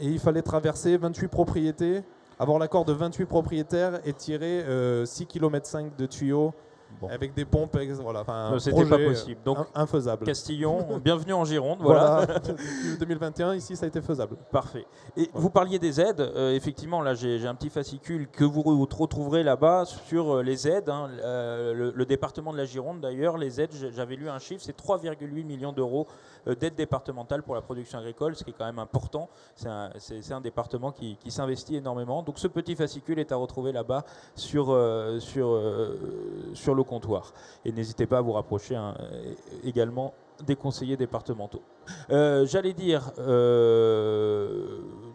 F: Et il fallait traverser 28 propriétés, avoir l'accord de 28 propriétaires et tirer 6,5 km de tuyaux. Bon. Avec des pompes, voilà.
A: C'était pas possible. Donc,
F: infaisable.
A: Castillon, bienvenue en Gironde. Voilà.
F: Depuis 2021, ici, ça a été faisable.
A: Parfait. Et vous parliez des aides. Effectivement, là, j'ai un petit fascicule que vous retrouverez là-bas sur les aides. Hein. Le département de la Gironde, d'ailleurs, les aides, j'avais lu un chiffre, c'est 3,8 millions d'euros d'aides départementales pour la production agricole, ce qui est quand même important. C'est un département qui s'investit énormément. Donc, ce petit fascicule est à retrouver là-bas sur le comptoir. Et n'hésitez pas à vous rapprocher également des conseillers départementaux. J'allais dire,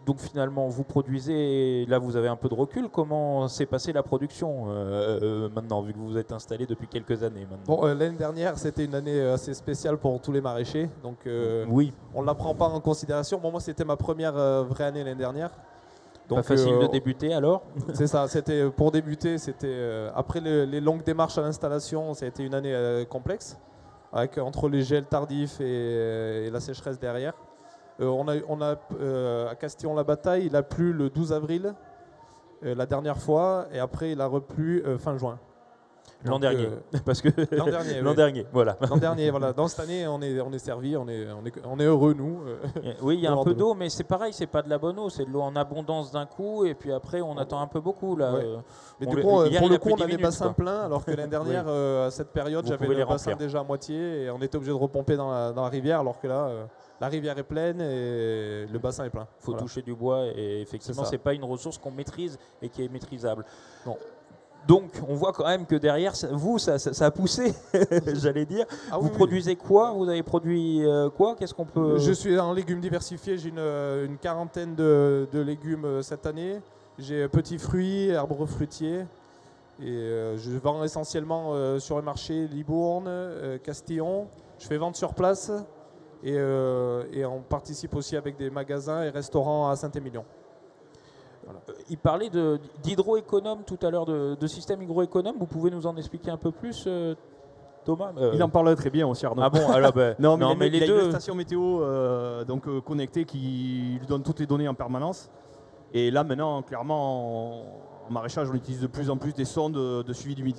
A: donc finalement, vous produisez, là vous avez un peu de recul, comment s'est passée la production maintenant, vu que vous vous êtes installé depuis quelques années maintenant?
F: Bon, l'année dernière, c'était une année assez spéciale pour tous les maraîchers, donc
A: oui.
F: On ne la prend pas en considération. Bon, moi, c'était ma première vraie année l'année dernière.
A: Donc, pas facile de débuter alors?
F: C'est ça, pour débuter, après les longues démarches à l'installation, ça a été une année complexe, entre les gels tardifs et la sécheresse derrière. À Castillon-la-Bataille, il a plu le 12 avril, la dernière fois, et après il a replu fin juin.
A: L'an dernier, parce que l'an dernier, voilà.
F: L'an dernier, voilà. Dans cette année, on est servi, on est heureux, nous.
A: Oui, il y a un peu d'eau, mais c'est pareil, c'est pas de la bonne eau, c'est de l'eau en abondance d'un coup, et puis après, on attend un peu beaucoup. Là.
F: Ouais. Mais du coup, pour le coup, on a les bassins pleins, alors que l'année dernière, à cette période, j'avais le bassin déjà à moitié, et on était obligé de repomper dans la rivière, alors que là, la rivière est pleine et le bassin est plein.
A: Il faut toucher du bois, et effectivement, c'est pas une ressource qu'on maîtrise et qui est maîtrisable. Non. Donc, on voit quand même que derrière, ça a poussé, j'allais dire. Vous produisez quoi? Vous avez produit quoi? Qu'est-ce qu'on peut...
F: Je suis en légumes diversifiés. J'ai une quarantaine de légumes cette année. J'ai petits fruits, arbres fruitiers. Et je vends essentiellement sur le marché Libourne, Castillon. Je fais vente sur place. Et on participe aussi avec des magasins et restaurants à Saint-Émilion.
A: Voilà. Il parlait d'hydroéconome tout à l'heure, de système hydroéconome. Vous pouvez nous en expliquer un peu plus, Thomas?
C: Il en parle très bien aussi, Arnaud.
A: Ah bon, alors,
C: non, mais il y a une station météo connectée qui lui donne toutes les données en permanence. Et là, maintenant, clairement, en maraîchage, on utilise de plus en plus des sondes de suivi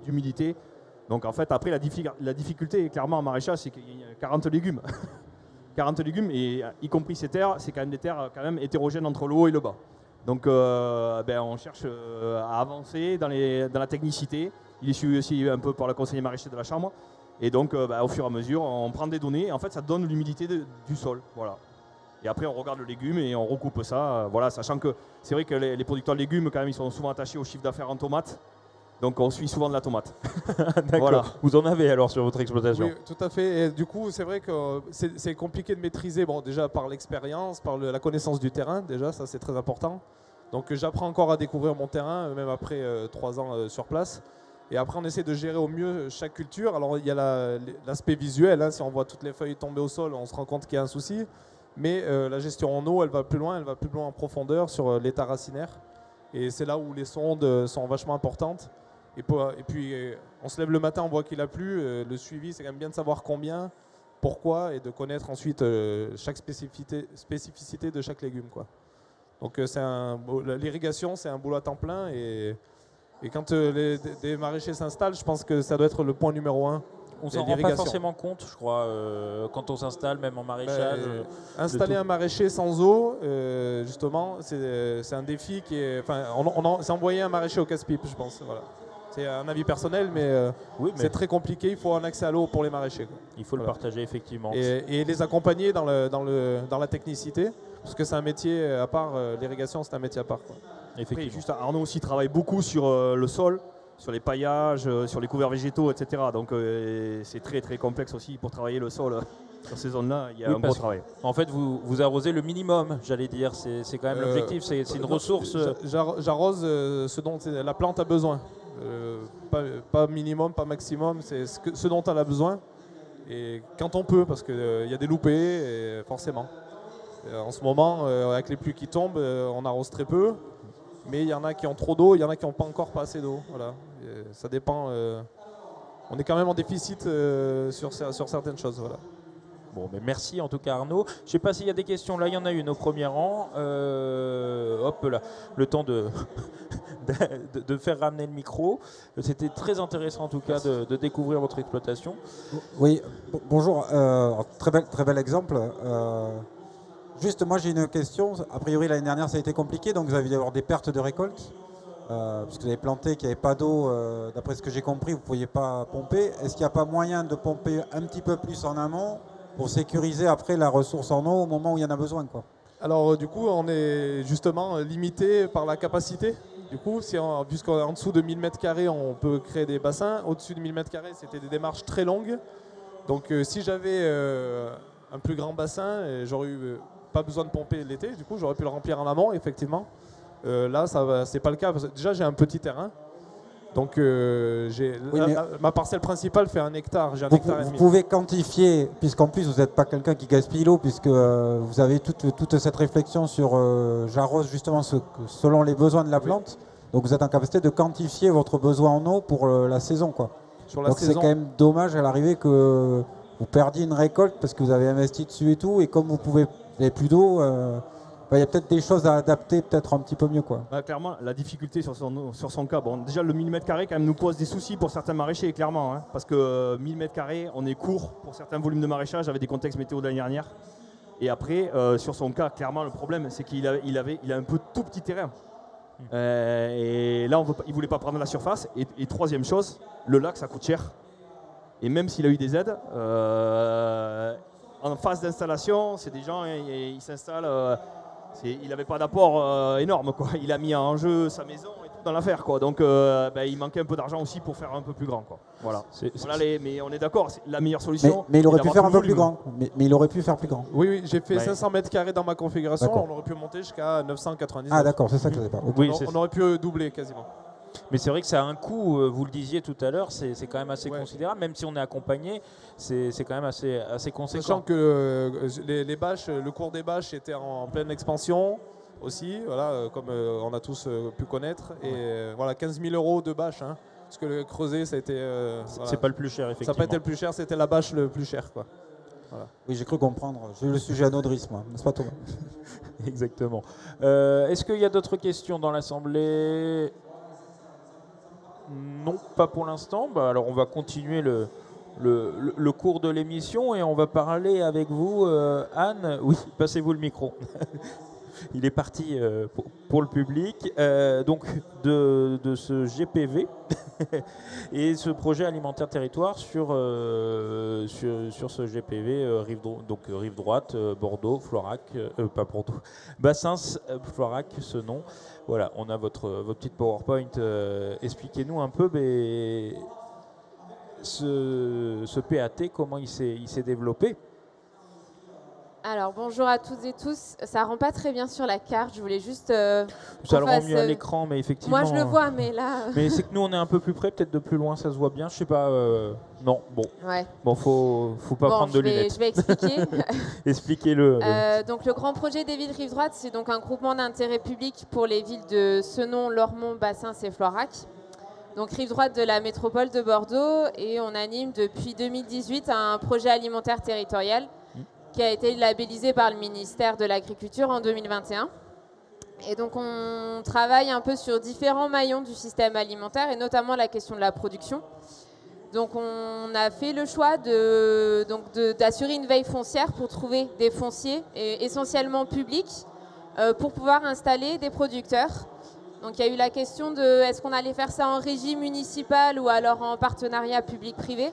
C: d'humidité. Donc, en fait, après, la difficulté, clairement, en maraîchage, c'est qu'il y a 40 légumes. 40 légumes, et y compris ces terres, c'est quand même des terres quand même hétérogènes entre le haut et le bas. Donc on cherche à avancer dans la technicité. Il est suivi aussi un peu par le conseiller maraîcher de la Chambre. Et donc au fur et à mesure, on prend des données, et en fait ça donne l'humidité du sol. Voilà. Et après on regarde le légume et on recoupe ça, voilà, sachant que c'est vrai que les producteurs de légumes quand même ils sont souvent attachés au chiffre d'affaires en tomates. Donc on suit souvent de la tomate.
A: D'accord. Voilà. Vous en avez alors sur votre exploitation?
F: Oui, tout à fait. Et du coup, c'est vrai que c'est compliqué de maîtriser, bon, déjà par l'expérience, par la connaissance du terrain, déjà, ça c'est très important. Donc j'apprends encore à découvrir mon terrain, même après 3 ans sur place. Et après, on essaie de gérer au mieux chaque culture. Alors il y a l'aspect visuel, hein, si on voit toutes les feuilles tomber au sol, on se rend compte qu'il y a un souci. Mais la gestion en eau, elle va plus loin en profondeur sur l'état racinaire. Et c'est là où les sondes sont vachement importantes. Et puis, on se lève le matin, on voit qu'il a plu. Le suivi, c'est quand même bien de savoir combien, pourquoi, et de connaître ensuite chaque spécificité de chaque légume, quoi. Donc, l'irrigation, c'est un boulot à temps plein. Et quand des maraîchers s'installent, je pense que ça doit être le point numéro 1.
A: On s'en rend pas forcément compte, je crois, quand on s'installe, même en maraîchage.
F: Installer un maraîcher sans eau, justement, c'est un défi qui est. Enfin, c'est envoyer un maraîcher au casse-pipe, je pense. Voilà. C'est un avis personnel, mais, c'est très compliqué. Il faut un accès à l'eau pour les maraîchers, quoi.
A: Il faut le partager, effectivement.
F: Et les accompagner dans la technicité, parce que c'est un métier à part. L'irrigation, c'est un métier à part, quoi.
C: Effectivement. Après, juste, Arnaud aussi travaille beaucoup sur le sol, sur les paillages, sur les couverts végétaux, etc. Donc c'est très très complexe aussi pour travailler le sol. Sur ces zones-là, il y a un gros travail.
A: En fait, vous arrosez le minimum, j'allais dire. C'est quand même l'objectif, c'est une ressource.
F: J'arrose ce dont la plante a besoin. Pas minimum, pas maximum, c'est ce dont elle a besoin. Et quand on peut, parce qu'il y a des loupés, et forcément. En ce moment, avec les pluies qui tombent, on arrose très peu. Mais il y en a qui ont trop d'eau, il y en a qui n'ont pas encore pas assez d'eau. Voilà. Ça dépend. On est quand même en déficit sur certaines choses. Voilà.
A: Bon, mais merci en tout cas Arnaud. Je ne sais pas s'il y a des questions. Là, il y en a une au premier rang. Hop là, le temps de faire ramener le micro. C'était très intéressant en tout cas de découvrir votre exploitation.
B: Oui, bonjour. Très bel exemple. Juste, moi j'ai une question. A priori, l'année dernière, ça a été compliqué, donc vous avez dû avoir des pertes de récolte. Parce que vous avez planté, qu'il n'y avait pas d'eau. D'après ce que j'ai compris, vous ne pouviez pas pomper. Est-ce qu'il n'y a pas moyen de pomper un petit peu plus en amont pour sécuriser après la ressource en eau au moment où il y en a besoin, quoi?
F: Alors, du coup, on est justement limité par la capacité. Du coup, puisqu'en dessous de 1000 m², on peut créer des bassins. Au-dessus de 1000 m², c'était des démarches très longues. Donc, si j'avais un plus grand bassin, j'aurais eu pas besoin de pomper l'été, du coup j'aurais pu le remplir en amont, effectivement. Là, c'est pas le cas, parce que déjà j'ai un petit terrain, donc ma parcelle principale fait 1 hectare, j'ai 1 hectare et demi.
B: Vous pouvez quantifier, puisqu'en plus vous n'êtes pas quelqu'un qui gaspille l'eau, puisque vous avez toute cette réflexion sur j'arrose justement selon les besoins de la plante, donc vous êtes en capacité de quantifier votre besoin en eau pour la saison, quoi. Donc c'est quand même dommage à l'arrivée que vous perdiez une récolte parce que vous avez investi dessus et tout, et comme vous n'avez plus d'eau, il y a peut-être des choses à adapter peut-être un petit peu mieux, quoi.
C: Clairement, la difficulté sur son cas, bon, déjà le 1000 m² quand même nous pose des soucis pour certains maraîchers, clairement, hein, parce que 1000 m², on est court pour certains volumes de maraîchage avec des contextes météo de l'année dernière. Et après, sur son cas, clairement, le problème, c'est qu'il a un peu tout petit terrain. Et là, il ne voulait pas prendre la surface. Et troisième chose, le lac, ça coûte cher. Et même s'il a eu des aides, en phase d'installation, c'est des gens, ils s'installent. Il n'avait pas d'apport énorme, quoi. Il a mis en jeu sa maison et tout dans l'affaire, quoi. Donc il manquait un peu d'argent aussi pour faire un peu plus grand, quoi. Voilà. Mais on est d'accord, c'est la meilleure solution.
B: Mais il aurait pu faire un peu plus grand. Mais il aurait pu faire plus grand.
F: Oui, j'ai fait 500 m² dans ma configuration. On aurait pu monter jusqu'à 999.
B: Ah d'accord, c'est ça que je ne savais pas.
F: Oui, on aurait pu doubler quasiment.
A: Mais c'est vrai que ça a un coût, vous le disiez tout à l'heure, c'est quand même assez considérable, même si on est accompagné, c'est quand même assez conséquent.
F: Sachant que les bâches, le cours des bâches était en pleine expansion aussi, voilà, comme on a tous pu connaître, et voilà, 15 000 € de bâche, hein, parce que le creuset, ça a été...
A: c'est pas le plus cher, effectivement.
F: Ça n'a pas été le plus cher, c'était la bâche le plus cher, quoi. Voilà.
B: Oui, j'ai cru comprendre. J'ai eu le sujet anodrisme, n'est-ce pas, Thomas?
A: Exactement. Est-ce qu'il y a d'autres questions dans l'Assemblée? Non, pas pour l'instant. Alors on va continuer le cours de l'émission et on va parler avec vous, Anne. Oui, passez-vous le micro. Il est parti pour le public. Donc de ce GPV et ce projet alimentaire territoire sur ce GPV rive droite, Bordeaux, Florac, pas Bordeaux, Bassins, Florac, ce nom. Voilà, on a votre petite PowerPoint. Expliquez-nous un peu ce PAT, comment il s'est développé.
G: Alors bonjour à toutes et tous, ça rend pas très bien sur la carte, je voulais juste...
A: ça le rend mieux à l'écran, mais effectivement...
G: Moi je le vois, mais là...
A: Mais c'est que nous on est un peu plus près, peut-être de plus loin ça se voit bien, je sais pas... Non, bon.
G: Ouais.
A: Bon, faut pas prendre de lunettes.
G: Je vais expliquer.
A: Expliquez-le.
G: Donc le grand projet des villes rive droite, c'est donc un groupement d'intérêt public pour les villes de Senon, Lormont, Bassins et Florac. Donc rive droite de la métropole de Bordeaux, et on anime depuis 2018 un projet alimentaire territorial qui a été labellisé par le ministère de l'Agriculture en 2021. Et donc on travaille un peu sur différents maillons du système alimentaire et notamment la question de la production. Donc on a fait le choix d'assurer une veille foncière pour trouver des fonciers essentiellement publics pour pouvoir installer des producteurs. Donc il y a eu la question de est-ce qu'on allait faire ça en régie municipale ou alors en partenariat public-privé.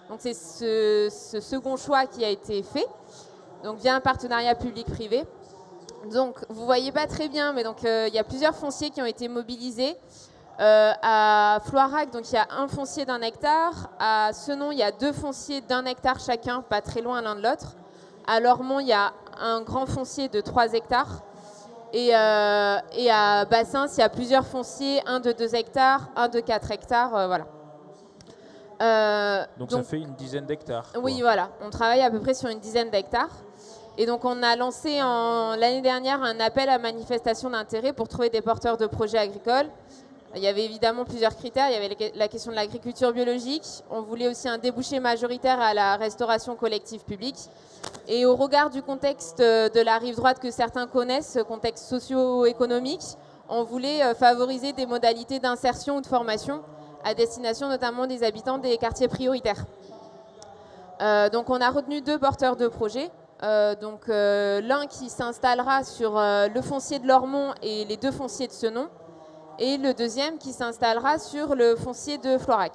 G: Donc c'est ce second choix qui a été fait, donc via un partenariat public-privé. Donc vous ne voyez pas très bien, mais donc il y a plusieurs fonciers qui ont été mobilisés. À Floirac, donc il y a un foncier d'1 hectare. À Senon, il y a 2 fonciers d'1 hectare chacun, pas très loin l'un de l'autre. À Lormont, il y a un grand foncier de 3 hectares. Et à Bassins, il y a plusieurs fonciers, un de 2 hectares, un de 4 hectares, voilà.
A: Donc ça fait une dizaine d'hectares.
G: Oui, voilà. On travaille à peu près sur une dizaine d'hectares. Et donc on a lancé l'année dernière un appel à manifestation d'intérêt pour trouver des porteurs de projets agricoles. Il y avait évidemment plusieurs critères. Il y avait la question de l'agriculture biologique. On voulait aussi un débouché majoritaire à la restauration collective publique. Et au regard du contexte de la rive droite que certains connaissent, contexte socio-économique, on voulait favoriser des modalités d'insertion ou de formation à destination notamment des habitants des quartiers prioritaires. Donc on a retenu 2 porteurs de projets. L'un qui s'installera sur le foncier de Lormont et les 2 fonciers de Senon, et le deuxième qui s'installera sur le foncier de Floirac.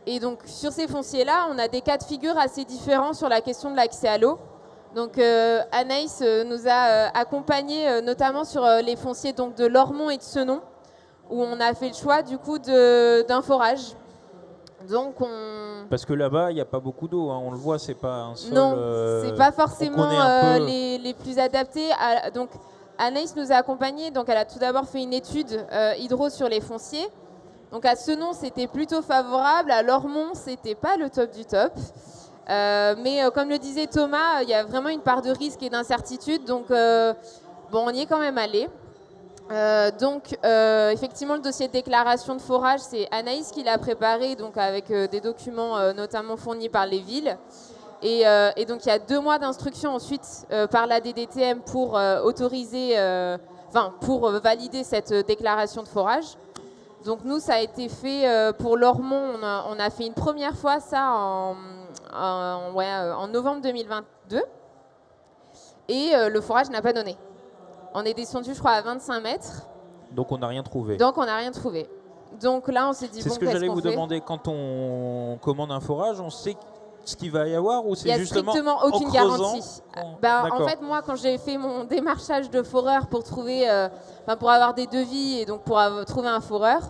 G: Et donc sur ces fonciers-là, on a des cas de figure assez différents sur la question de l'accès à l'eau. Donc Anaïs nous a accompagnés notamment sur les fonciers donc, de Lormont et de Senon, où on a fait le choix du coup d'un forage. Donc
A: Parce que là-bas, il n'y a pas beaucoup d'eau, hein. On le voit, c'est pas un sol...
G: Non, c'est pas forcément les plus adaptés. Donc Anaïs nous a accompagnés, donc elle a tout d'abord fait une étude hydro sur les fonciers. Donc à Senon, c'était plutôt favorable, à Lormont, c'était pas le top du top. Mais comme le disait Thomas, il y a vraiment une part de risque et d'incertitude, donc on y est quand même allé. Effectivement, le dossier de déclaration de forage, c'est Anaïs qui l'a préparé, donc avec des documents notamment fournis par les villes. Et donc il y a 2 mois d'instruction ensuite par la DDTM pour pour valider cette déclaration de forage. Donc nous, ça a été fait pour Lormont, on a fait une première fois ça en novembre 2022. Et le forage n'a pas donné. On est descendu, je crois, à 25 mètres.
A: Donc on n'a rien trouvé.
G: Donc on n'a rien trouvé. Donc là, on s'est dit,
A: c'est ce que j'allais vous demander. Quand on commande un forage, on sait ce qu'il va y avoir ou c'est justement
G: il n'y a strictement aucune garantie. En fait, moi, quand j'ai fait mon démarchage de foreur pour trouver, pour avoir des devis et donc pour trouver un foreur,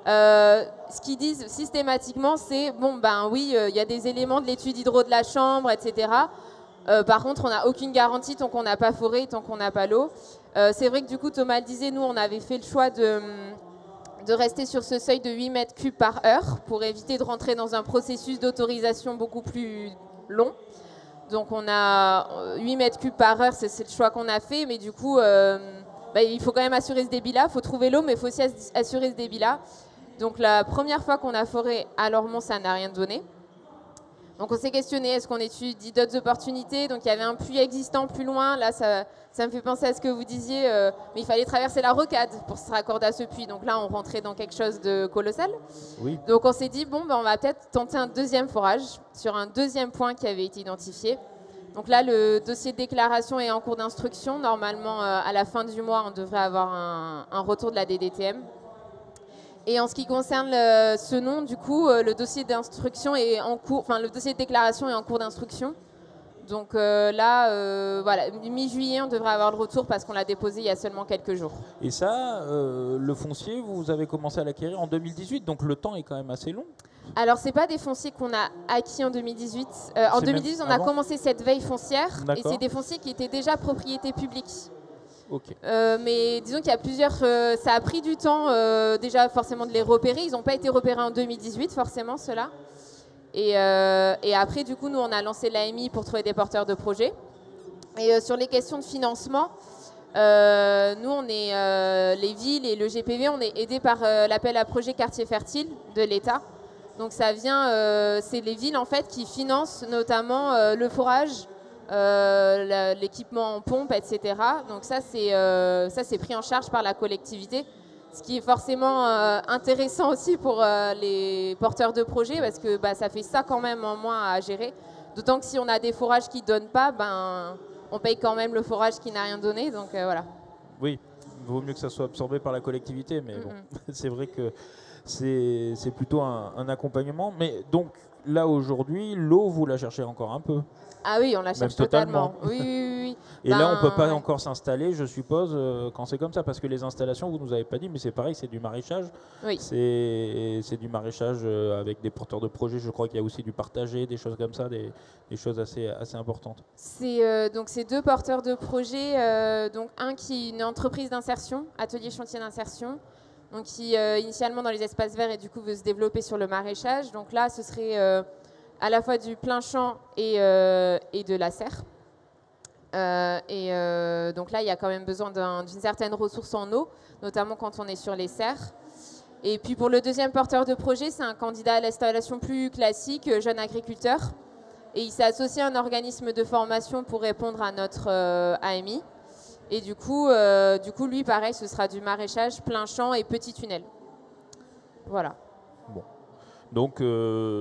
G: ce qu'ils disent systématiquement, c'est il y a des éléments de l'étude hydro de la chambre, etc. Par contre, on n'a aucune garantie tant qu'on n'a pas foré, tant qu'on n'a pas l'eau. C'est vrai que du coup, Thomas le disait, nous, on avait fait le choix de rester sur ce seuil de 8 mètres cubes par heure pour éviter de rentrer dans un processus d'autorisation beaucoup plus long. Donc on a 8 mètres cubes par heure, c'est le choix qu'on a fait, mais du coup, il faut quand même assurer ce débit-là, il faut trouver l'eau, mais il faut aussi assurer ce débit-là. Donc la première fois qu'on a foré à Lormont, ça n'a rien donné. Donc on s'est questionné, est-ce qu'on étudie d'autres opportunités? Donc il y avait un puits existant plus loin, là ça me fait penser à ce que vous disiez, mais il fallait traverser la rocade pour se raccorder à ce puits. Donc là on rentrait dans quelque chose de colossal.
A: Oui.
G: Donc on s'est dit, bon, on va peut-être tenter un deuxième forage sur un deuxième point qui avait été identifié. Donc là le dossier de déclaration est en cours d'instruction. Normalement à la fin du mois on devrait avoir un retour de la DDTM. Et en ce qui concerne ce nom, du coup, le dossier d'instruction est en cours, enfin le dossier de déclaration est en cours d'instruction. Donc là, voilà, mi-juillet, on devrait avoir le retour parce qu'on l'a déposé il y a seulement quelques jours.
A: Et ça, le foncier, vous avez commencé à l'acquérir en 2018, donc le temps est quand même assez long.
G: Alors, c'est pas des fonciers qu'on a acquis en 2018. En 2018, on a commencé cette veille foncière et c'est des fonciers qui étaient déjà propriété publique.
A: Okay.
G: Mais disons qu'il y a plusieurs... ça a pris du temps déjà forcément de les repérer. Ils n'ont pas été repérés en 2018 forcément, ceux-là. Et après, du coup, nous, on a lancé l'AMI pour trouver des porteurs de projets. Et sur les questions de financement, nous, on est les villes et le GPV, on est aidés par l'appel à projet Quartier Fertile de l'État. Donc ça vient... c'est les villes, en fait, qui financent notamment le forage, l'équipement en pompe, etc. Donc ça c'est pris en charge par la collectivité, ce qui est forcément intéressant aussi pour les porteurs de projets parce que ça fait ça quand même en moins à gérer. D'autant que si on a des forages qui ne donnent pas, on paye quand même le forage qui n'a rien donné. Donc voilà.
A: Oui, il vaut mieux que ça soit absorbé par la collectivité, mais bon, c'est vrai que c'est plutôt un accompagnement. Mais donc là aujourd'hui, l'eau, vous la cherchez encore un peu?
G: Ah oui, on la cherche totalement. Oui.
A: Et là, on ne peut pas encore s'installer, je suppose, quand c'est comme ça, parce que les installations, vous ne nous avez pas dit, mais c'est pareil, c'est du maraîchage.
G: Oui.
A: C'est du maraîchage avec des porteurs de projets. Je crois qu'il y a aussi du partagé, des choses comme ça, des choses assez importantes.
G: Donc c'est deux porteurs de projets, donc un qui est une entreprise d'insertion, atelier chantier d'insertion, donc qui initialement dans les espaces verts et du coup veut se développer sur le maraîchage. Donc là, ce serait à la fois du plein champ et de la serre. Donc là, il y a quand même besoin d'une certaine ressource en eau, notamment quand on est sur les serres. Et puis pour le deuxième porteur de projet, c'est un candidat à l'installation plus classique, jeune agriculteur. Et il s'est associé à un organisme de formation pour répondre à notre AMI. Et du coup, lui, pareil, ce sera du maraîchage, plein champ et petit tunnel. Voilà.
A: Bon. Donc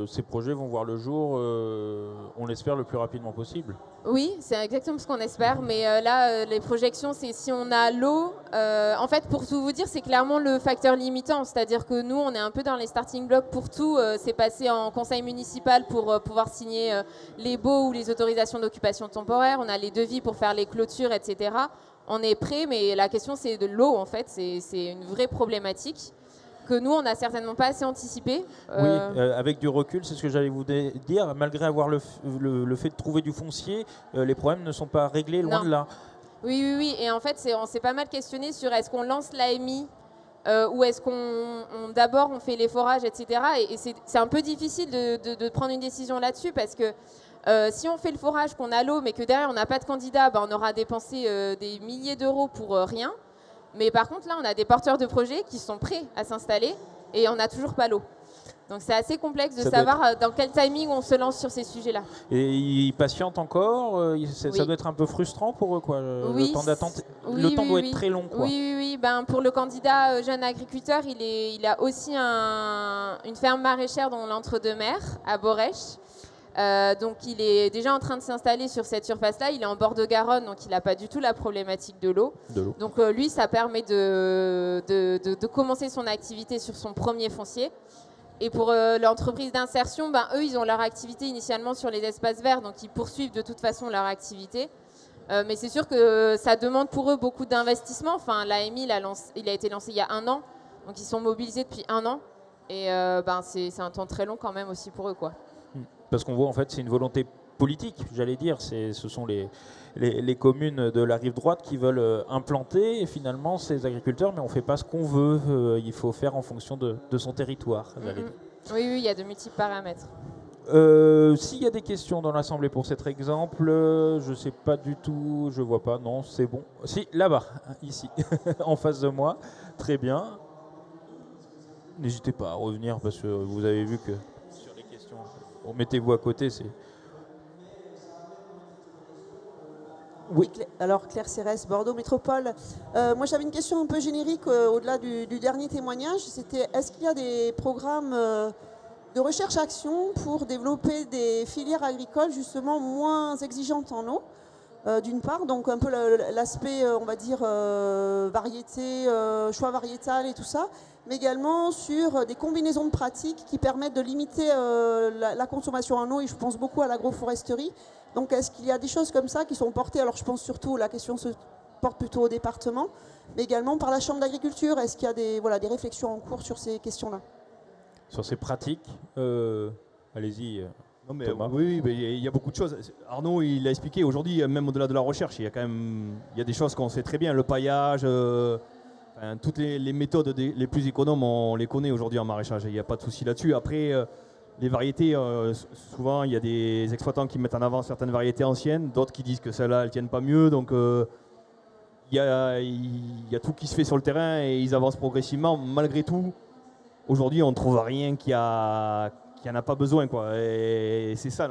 A: ces projets vont voir le jour, on l'espère, le plus rapidement possible.
G: Oui, c'est exactement ce qu'on espère. Mais là, les projections, c'est si on a l'eau. En fait, pour tout vous dire, c'est clairement le facteur limitant. C'est-à-dire que nous, on est un peu dans les starting blocks pour tout. C'est passé en conseil municipal pour pouvoir signer les baux ou les autorisations d'occupation temporaire. On a les devis pour faire les clôtures, etc. On est prêt, mais la question, c'est de l'eau, en fait. C'est une vraie problématique que nous, on n'a certainement pas assez anticipé.
A: Oui, avec du recul, c'est ce que j'allais vous dire. Malgré avoir le fait de trouver du foncier, les problèmes ne sont pas réglés, loin de là.
G: Oui. Et en fait, on s'est pas mal questionné sur est-ce qu'on lance l'AMI ou est-ce qu'on d'abord on fait les forages, etc. Et c'est un peu difficile de prendre une décision là-dessus parce que si on fait le forage, qu'on a l'eau, mais que derrière on n'a pas de candidat, on aura dépensé des milliers d'euros pour rien. Mais par contre, là, on a des porteurs de projets qui sont prêts à s'installer et on n'a toujours pas l'eau. Donc c'est assez complexe de savoir dans quel timing on se lance sur ces sujets-là.
A: Et ils patientent encore ça doit être un peu frustrant pour eux, quoi. Le temps d'attente, le temps doit être très long, quoi.
G: Oui. Pour le candidat jeune agriculteur, il a aussi une ferme maraîchère dans l'entre-deux-mers, à Borèche. Donc il est déjà en train de s'installer sur cette surface-là. Il est en bord de Garonne, donc il n'a pas du tout la problématique de l'eau. Donc lui, ça permet de commencer son activité sur son premier foncier. Et pour l'entreprise d'insertion, eux, ils ont leur activité initialement sur les espaces verts, donc ils poursuivent de toute façon leur activité. Mais c'est sûr que ça demande pour eux beaucoup d'investissement. Enfin, l'AMI, il a été lancé il y a 1 an, donc ils sont mobilisés depuis 1 an. Et c'est un temps très long quand même aussi pour eux, quoi.
A: Parce qu'on voit, en fait, c'est une volonté politique, j'allais dire. Ce sont les communes de la rive droite qui veulent implanter et finalement ces agriculteurs, mais on ne fait pas ce qu'on veut. Il faut faire en fonction de son territoire.
G: Oui, il y a de multiples paramètres.
A: S'il y a des questions dans l'Assemblée pour cet exemple, je ne sais pas du tout, je ne vois pas, non, c'est bon. Si, là-bas, ici, en face de moi. Très bien. N'hésitez pas à revenir parce que vous avez vu que... mettez-vous à côté.
H: Oui. Alors Claire Cérès, Bordeaux Métropole. Moi j'avais une question un peu générique au-delà du dernier témoignage. C'était est-ce qu'il y a des programmes de recherche-action pour développer des filières agricoles justement moins exigeantes en eau, d'une part, donc un peu l'aspect, on va dire, variété, choix variétal et tout ça, mais également sur des combinaisons de pratiques qui permettent de limiter la consommation en eau, et je pense beaucoup à l'agroforesterie. Donc est-ce qu'il y a des choses comme ça qui sont portées, alors je pense surtout, la question se porte plutôt au département, mais également par la Chambre d'agriculture, est-ce qu'il y a des réflexions en cours sur ces questions-là?
A: Sur ces pratiques, allez-y.
C: Non mais
A: Thomas.
C: oui, il y a beaucoup de choses. Arnaud, il l'a expliqué. Aujourd'hui, même au-delà de la recherche, il y a quand même des choses qu'on sait très bien. Le paillage, toutes les méthodes les plus économes, on les connaît aujourd'hui en maraîchage. Il n'y a pas de souci là-dessus. Après, les variétés, souvent, il y a des exploitants qui mettent en avant certaines variétés anciennes, d'autres qui disent que celles-là, elles ne tiennent pas mieux. Donc, il y a tout qui se fait sur le terrain et ils avancent progressivement. Malgré tout, aujourd'hui, on ne trouve rien qui en a pas besoin, quoi. Et c'est ça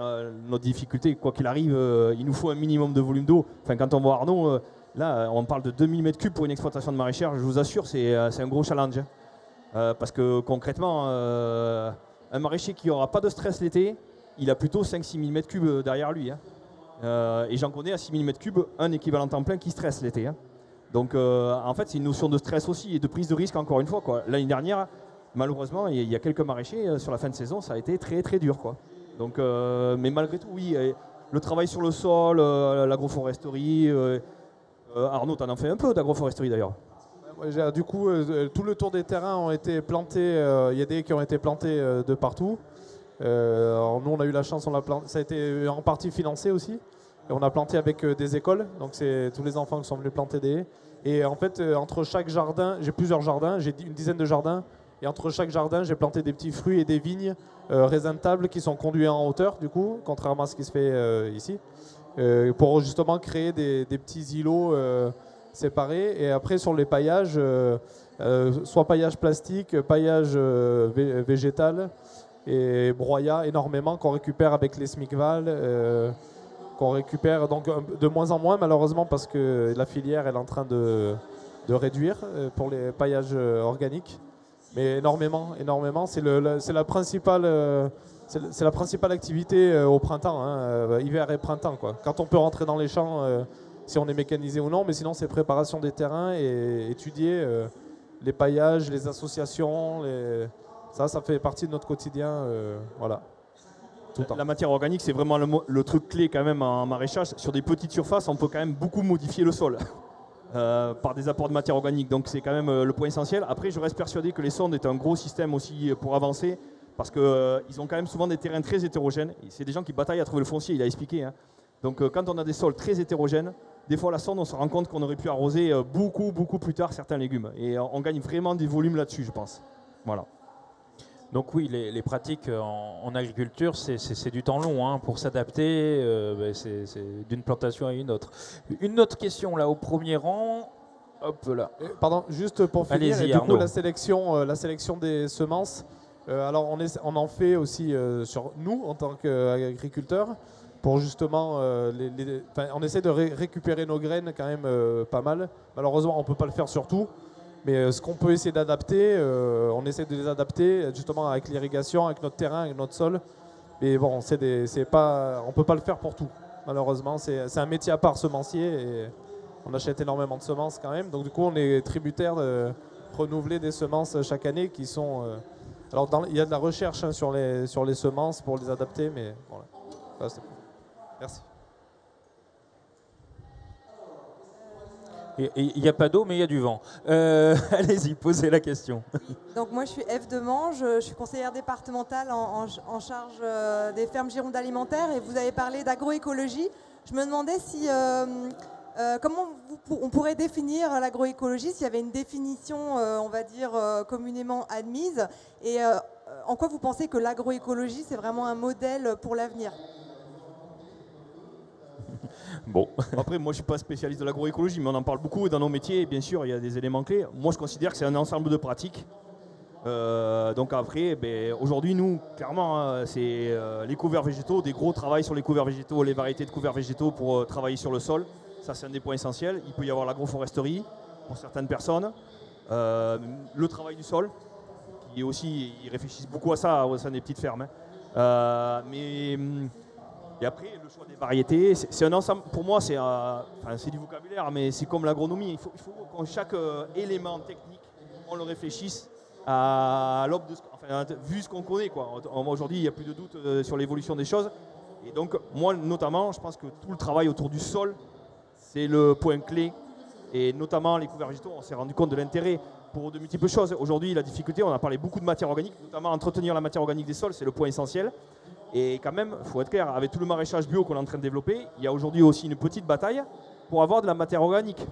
C: notre difficulté. Quoi qu'il arrive, il nous faut un minimum de volume d'eau. Enfin, quand on voit Arnaud, là, on parle de 2000 m3 pour une exploitation de maraîchère. Je vous assure, c'est un gros challenge. Parce que concrètement, un maraîcher qui n'aura pas de stress l'été, il a plutôt 5-6 000 m3 derrière lui. Et j'en connais à 6 000 m3 un équivalent temps plein qui stresse l'été. Donc, en fait, c'est une notion de stress aussi et de prise de risque, encore une fois, quoi. L'année dernière, malheureusement, il y a quelques maraîchers sur la fin de saison, ça a été très très dur, quoi. Donc, mais malgré tout, oui, le travail sur le sol, l'agroforesterie. Arnaud, tu en as fait un peu d'agroforesterie d'ailleurs.
F: Du coup, tout le tour des terrains ont été plantés. Il y a des qui ont été plantés de partout. Alors nous, on a eu la chance, ça a été en partie financé aussi. Et on a planté avec des écoles, donc c'est tous les enfants qui sont venus planter des haies. Et en fait, entre chaque jardin, j'ai plusieurs jardins, j'ai une dizaine de jardins. Et entre chaque jardin, j'ai planté des petits fruits et des vignes raisins de table qui sont conduits en hauteur, du coup, contrairement à ce qui se fait ici, pour justement créer des petits îlots séparés. Et après, sur les paillages, soit paillage plastique, paillage végétal et broyat énormément qu'on récupère avec les SMICVAL, qu'on récupère donc de moins en moins, malheureusement, parce que la filière est en train de réduire pour les paillages organiques. Mais énormément. C'est la principale activité au printemps, hiver et printemps, quoi. Quand on peut rentrer dans les champs, si on est mécanisé ou non, mais sinon c'est préparation des terrains et étudier les paillages, les associations, ça fait partie de notre quotidien, voilà. Tout le temps.
C: La matière organique, c'est vraiment le truc clé quand même en maraîchage. Sur des petites surfaces, on peut quand même beaucoup modifier le sol. Par des apports de matière organique, donc c'est quand même le point essentiel. Après, je reste persuadé que les sondes est un gros système aussi pour avancer, parce qu'ils ont quand même souvent des terrains très hétérogènes. C'est des gens qui bataillent à trouver le foncier, il a expliqué. Donc quand on a des sols très hétérogènes, des fois la sonde, on se rend compte qu'on aurait pu arroser beaucoup plus tard certains légumes. Et on gagne vraiment des volumes là-dessus, je pense. Voilà.
A: Donc oui, les pratiques en agriculture, c'est du temps long pour s'adapter, c'est d'une plantation à une autre. Une autre question là au premier rang, hop là.
F: Pardon, juste pour finir, et du
A: Arnaud.
F: coup la sélection des semences, alors on en fait aussi sur nous en tant qu'agriculteurs, pour justement, on essaie de récupérer nos graines quand même pas mal. Malheureusement, on ne peut pas le faire sur tout. Mais ce qu'on peut essayer d'adapter, on essaie de les adapter justement avec l'irrigation, avec notre terrain, avec notre sol. Mais bon, on ne peut pas le faire pour tout, malheureusement. C'est un métier à part, semencier, et on achète énormément de semences quand même. Donc du coup, on est tributaire de renouveler des semences chaque année qui sont... alors il y a de la recherche sur les semences pour les adapter, mais voilà. Merci.
A: Il n'y a pas d'eau, mais il y a du vent. Allez-y, posez la question.
I: Donc moi, je suis Ève Demange, je suis conseillère départementale en charge des fermes Gironde alimentaires, et vous avez parlé d'agroécologie. Je me demandais si comment on pourrait définir l'agroécologie, s'il y avait une définition, on va dire, communément admise, et en quoi vous pensez que l'agroécologie, c'est vraiment un modèle pour l'avenir ?
A: Bon.
C: Après, moi je ne suis pas spécialiste de l'agroécologie, mais on en parle beaucoup et dans nos métiers, bien sûr, il y a des éléments clés. Moi je considère que c'est un ensemble de pratiques Donc après, aujourd'hui, nous, clairement, c'est les couverts végétaux, des gros travail sur les couverts végétaux, les variétés de couverts végétaux pour travailler sur le sol. Ça, c'est un des points essentiels. Il peut y avoir l'agroforesterie pour certaines personnes. Le travail du sol, qui est aussi, ils réfléchissent beaucoup à ça au sein des petites fermes. Et après, le choix des variétés, c'est un ensemble. Pour moi, c'est du vocabulaire, mais c'est comme l'agronomie. Il faut que chaque élément technique, on le réfléchisse à l'aube de vu ce qu'on connaît, quoi. Aujourd'hui, il n'y a plus de doute sur l'évolution des choses. Et donc, moi, notamment, je pense que tout le travail autour du sol, c'est le point clé. Et notamment, les couverts végétaux, on s'est rendu compte de l'intérêt pour de multiples choses. Aujourd'hui, la difficulté, on a parlé beaucoup de matière organique, notamment entretenir la matière organique des sols, c'est le point essentiel. Et quand même, il faut être clair, avec tout le maraîchage bio qu'on est en train de développer, il y a aujourd'hui aussi une petite bataille pour avoir de la matière organique.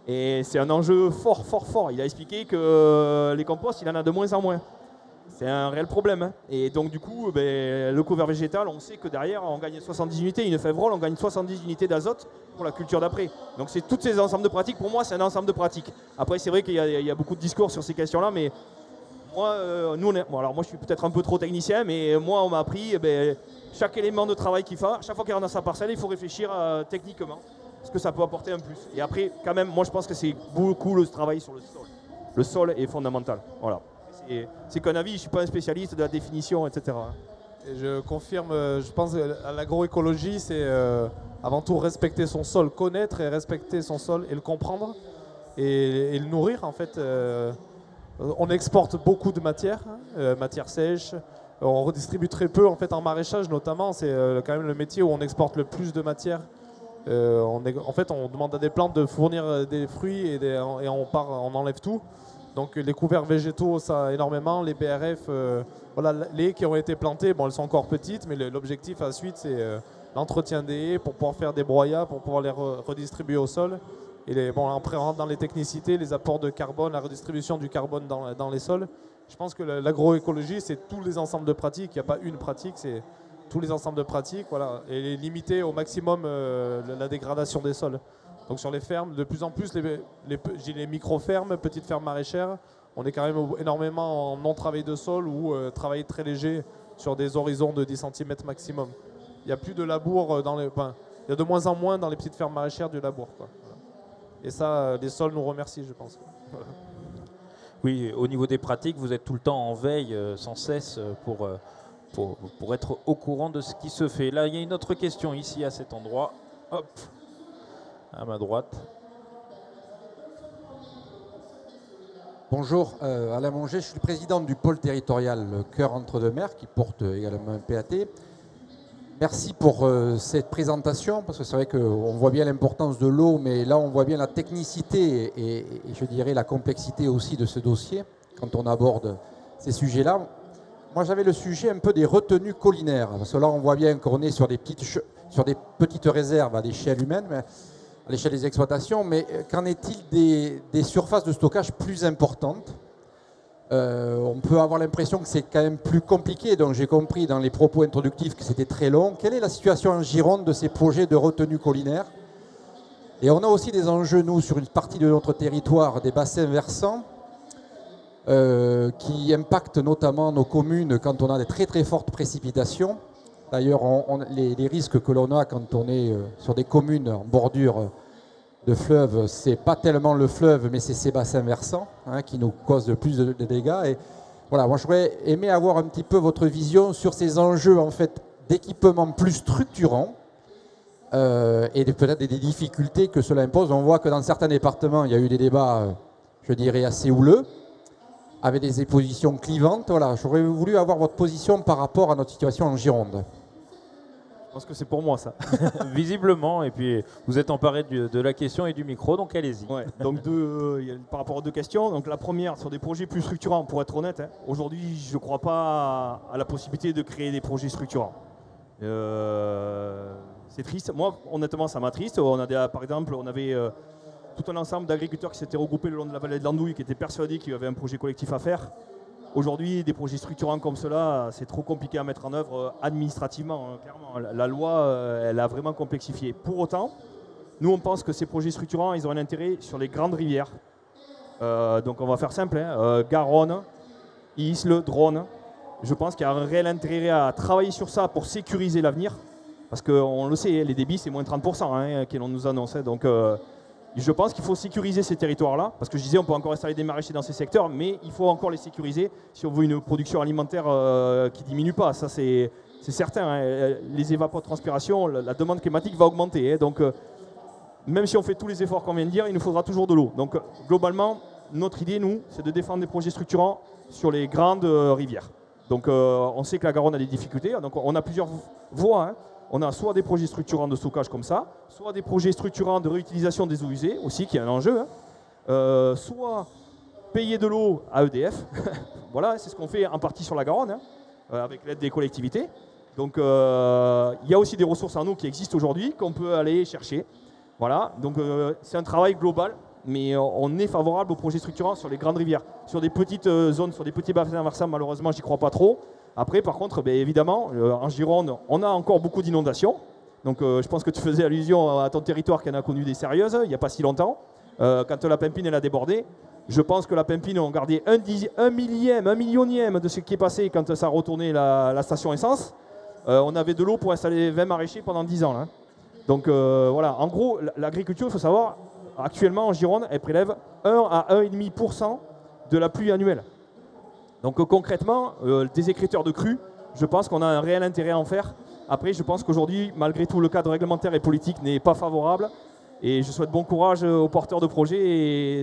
C: Et c'est un enjeu fort, fort, fort. Il a expliqué que les composts, il en a de moins en moins. C'est un réel problème. Hein. Et donc du coup, le couvert végétal, on sait que derrière, on gagne 70 unités. Une fève-rolle, on gagne 70 unités d'azote pour la culture d'après. Donc c'est tous ces ensembles de pratiques. Pour moi, c'est un ensemble de pratiques. Après, c'est vrai qu'il y a beaucoup de discours sur ces questions-là, mais moi, alors moi, je suis peut-être un peu trop technicien, mais moi, on m'a appris chaque élément de travail qu'il fait, chaque fois qu'il rentre dans sa parcelle, il faut réfléchir techniquement, ce que ça peut apporter un plus. Et après, quand même, moi, je pense que c'est beaucoup le travail sur le sol. Le sol est fondamental. Voilà. C'est qu'un avis, je ne suis pas un spécialiste de la définition, etc.
F: Et je confirme, je pense à l'agroécologie, c'est avant tout respecter son sol, connaître et respecter son sol et le comprendre et le nourrir en fait. On exporte beaucoup de matières, matières sèches, on redistribue très peu en fait en maraîchage notamment, c'est quand même le métier où on exporte le plus de matières. En fait, on demande à des plantes de fournir des fruits et on enlève tout. Donc les couverts végétaux, ça énormément, les BRF, voilà, les haies qui ont été plantées, bon, elles sont encore petites, mais l'objectif à la suite, c'est l'entretien des haies pour pouvoir faire des broyats, pour pouvoir les redistribuer au sol. Et après, on rentre dans les technicités, les apports de carbone, la redistribution du carbone dans les sols. Je pense que l'agroécologie, c'est tous les ensembles de pratiques, il n'y a pas une pratique, c'est tous les ensembles de pratiques, voilà, et limiter au maximum la dégradation des sols. Donc sur les fermes, de plus en plus, les micro-fermes, petites fermes maraîchères, on est quand même énormément en non-travail de sol ou travail très léger sur des horizons de 10 cm maximum. Il n'y a plus de labour, il y a de moins en moins dans les petites fermes maraîchères du labour, quoi. Et ça, les sols nous remercient, je pense.
A: Oui, au niveau des pratiques, vous êtes tout le temps en veille, sans cesse, pour être au courant de ce qui se fait. Là, il y a une autre question ici, à cet endroit. Hop, à ma droite.
J: Bonjour, Alain Monger, je suis le président du pôle territorial Cœur Entre-deux-Mers, qui porte également un PAT. Merci pour cette présentation, parce que c'est vrai qu'on voit bien l'importance de l'eau, mais là on voit bien la technicité et je dirais la complexité aussi de ce dossier quand on aborde ces sujets-là. Moi j'avais le sujet un peu des retenues collinaires, parce que là on voit bien qu'on est sur des petites réserves à l'échelle humaine, mais à l'échelle des exploitations, mais qu'en est-il des surfaces de stockage plus importantes ? On peut avoir l'impression que c'est quand même plus compliqué, donc j'ai compris dans les propos introductifs que c'était très long. Quelle est la situation en Gironde de ces projets de retenue collinaire ? Et on a aussi des enjeux, nous, sur une partie de notre territoire, des bassins versants, qui impactent notamment nos communes quand on a des très très fortes précipitations. D'ailleurs, les risques que l'on a quand on est sur des communes en bordure de fleuve, c'est pas tellement le fleuve, mais c'est ces bassins versants qui nous causent de plus de dégâts. Et voilà, moi j'aurais aimé avoir un petit peu votre vision sur ces enjeux en fait d'équipement plus structurants et peut-être des difficultés que cela impose. On voit que dans certains départements, il y a eu des débats, je dirais, assez houleux, avec des positions clivantes. Voilà, j'aurais voulu avoir votre position par rapport à notre situation en Gironde.
C: Je pense que c'est pour moi ça.
A: Visiblement, et puis vous êtes emparé de la question et du micro, donc allez-y.
C: Ouais, donc par rapport aux deux questions, donc la première sur des projets plus structurants, pour être honnête, aujourd'hui je ne crois pas à la possibilité de créer des projets structurants. C'est triste, moi honnêtement ça m'attriste. Par exemple, on avait tout un ensemble d'agriculteurs qui s'étaient regroupés le long de la vallée de l'Andouille, qui étaient persuadés qu'il y avait un projet collectif à faire. Aujourd'hui, des projets structurants comme cela, c'est trop compliqué à mettre en œuvre administrativement, clairement. La loi, elle a vraiment complexifié. Pour autant, nous, on pense que ces projets structurants, ils ont un intérêt sur les grandes rivières. Donc, on va faire simple. Garonne, ISL, drone. Je pense qu'il y a un réel intérêt à travailler sur ça pour sécuriser l'avenir. Parce qu'on le sait, les débits, c'est moins 30% qui l'on nous annonce. Donc je pense qu'il faut sécuriser ces territoires-là. Parce que je disais, on peut encore installer des maraîchers dans ces secteurs, mais il faut encore les sécuriser si on veut une production alimentaire qui ne diminue pas. Ça, c'est certain. Les évapotranspirations, la demande climatique va augmenter. Donc même si on fait tous les efforts qu'on vient de dire, il nous faudra toujours de l'eau. Donc globalement, notre idée, nous, c'est de défendre des projets structurants sur les grandes rivières. Donc on sait que la Garonne a des difficultés, donc on a plusieurs voies. On a soit des projets structurants de stockage comme ça, soit des projets structurants de réutilisation des eaux usées aussi, qui est un enjeu. Soit payer de l'eau à EDF. Voilà, c'est ce qu'on fait en partie sur la Garonne, avec l'aide des collectivités. Donc il y a aussi des ressources en eau qui existent aujourd'hui, qu'on peut aller chercher. Voilà, donc c'est un travail global. Mais on est favorable aux projets structurants sur les grandes rivières. Sur des petites zones, sur des petits bassins versants, malheureusement, j'y crois pas trop. Après, par contre, évidemment, en Gironde, on a encore beaucoup d'inondations. Donc je pense que tu faisais allusion à ton territoire qui en a connu des sérieuses, il n'y a pas si longtemps. Quand la Pimpine elle a débordé, je pense que la Pimpine a gardé un millionième de ce qui est passé quand ça a retourné la station essence. On avait de l'eau pour installer 20 maraîchers pendant 10 ans. Là. Donc voilà, en gros, l'agriculture, il faut savoir... Actuellement, en Gironde, elle prélève 1 à 1,5% de la pluie annuelle. Donc concrètement, des écréteurs de crues, je pense qu'on a un réel intérêt à en faire. Après, je pense qu'aujourd'hui, malgré tout, le cadre réglementaire et politique n'est pas favorable. Et je souhaite bon courage aux porteurs de projets. Et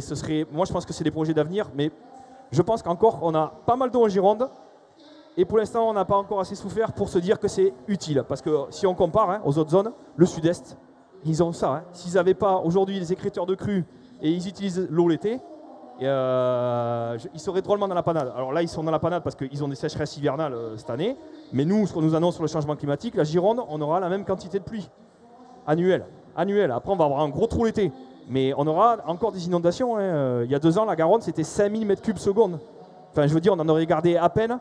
C: moi, je pense que c'est des projets d'avenir. Mais je pense qu'encore, on a pas mal d'eau en Gironde. Et pour l'instant, on n'a pas encore assez souffert pour se dire que c'est utile. Parce que si on compare aux autres zones, le sud-est, ils ont ça. S'ils n'avaient pas aujourd'hui des écréteurs de crues et ils utilisent l'eau l'été, ils seraient drôlement dans la panade. Alors là, ils sont dans la panade parce qu'ils ont des sécheresses hivernales cette année. Mais nous, ce qu'on nous annonce sur le changement climatique, la Gironde, on aura la même quantité de pluie annuelle. Après, on va avoir un gros trou l'été. Mais on aura encore des inondations. Il y a 2 ans, la Garonne, c'était 5000 m3 seconde. Enfin, je veux dire, on en aurait gardé à peine.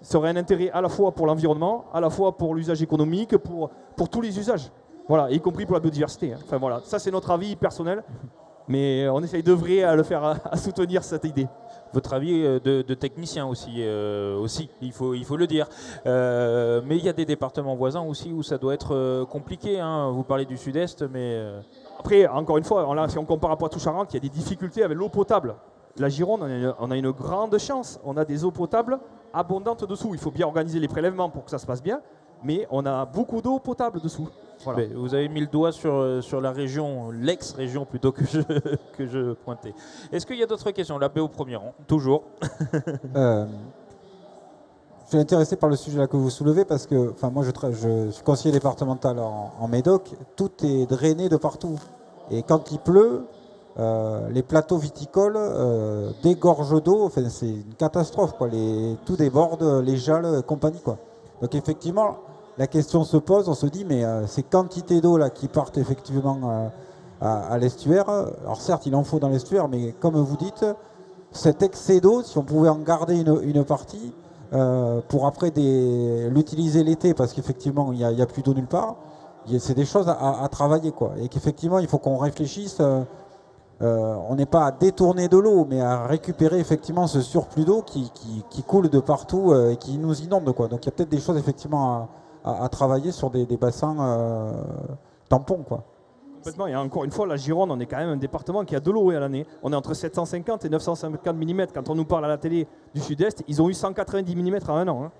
C: Ça aurait un intérêt à la fois pour l'environnement, à la fois pour l'usage économique, pour tous les usages. Voilà, y compris pour la biodiversité. Enfin voilà, ça c'est notre avis personnel, mais on essaye d'œuvrer à le faire, à soutenir cette idée.
A: Votre avis de technicien aussi, il faut le dire. Mais il y a des départements voisins aussi où ça doit être compliqué. Vous parlez du sud-est, mais...
C: Après, encore une fois, là, si on compare à Poitou-Charentes, il y a des difficultés avec l'eau potable. La Gironde, on a une grande chance. On a des eaux potables abondantes dessous. Il faut bien organiser les prélèvements pour que ça se passe bien, mais on a beaucoup d'eau potable dessous. Voilà.
A: Vous avez mis le doigt sur la région, l'ex-région plutôt que je pointais. Est-ce qu'il y a d'autres questions? La paix au premier rang, toujours.
B: Je suis intéressé par le sujet là que vous soulevez parce que moi je suis conseiller départemental en Médoc, tout est drainé de partout. Et quand il pleut, les plateaux viticoles dégorgent d'eau, c'est une catastrophe, quoi. Tout déborde, les jalles, compagnie, quoi. Donc effectivement, la question se pose, on se dit, mais ces quantités d'eau là qui partent effectivement à l'estuaire, alors certes il en faut dans l'estuaire, mais comme vous dites, cet excès d'eau, si on pouvait en garder une partie, pour après l'utiliser l'été, parce qu'effectivement il n'y a plus d'eau nulle part, c'est des choses à travailler, quoi. Et qu'effectivement il faut qu'on réfléchisse, on n'est pas à détourner de l'eau, mais à récupérer effectivement ce surplus d'eau qui coule de partout et qui nous inonde, quoi. Donc il y a peut-être des choses effectivement à travailler sur des bassins tampons, quoi.
C: Complètement. Et encore une fois, la Gironde, on est quand même un département qui a de l'eau à l'année. On est entre 750 et 950 mm. Quand on nous parle à la télé du sud-est, ils ont eu 190 mm en un an.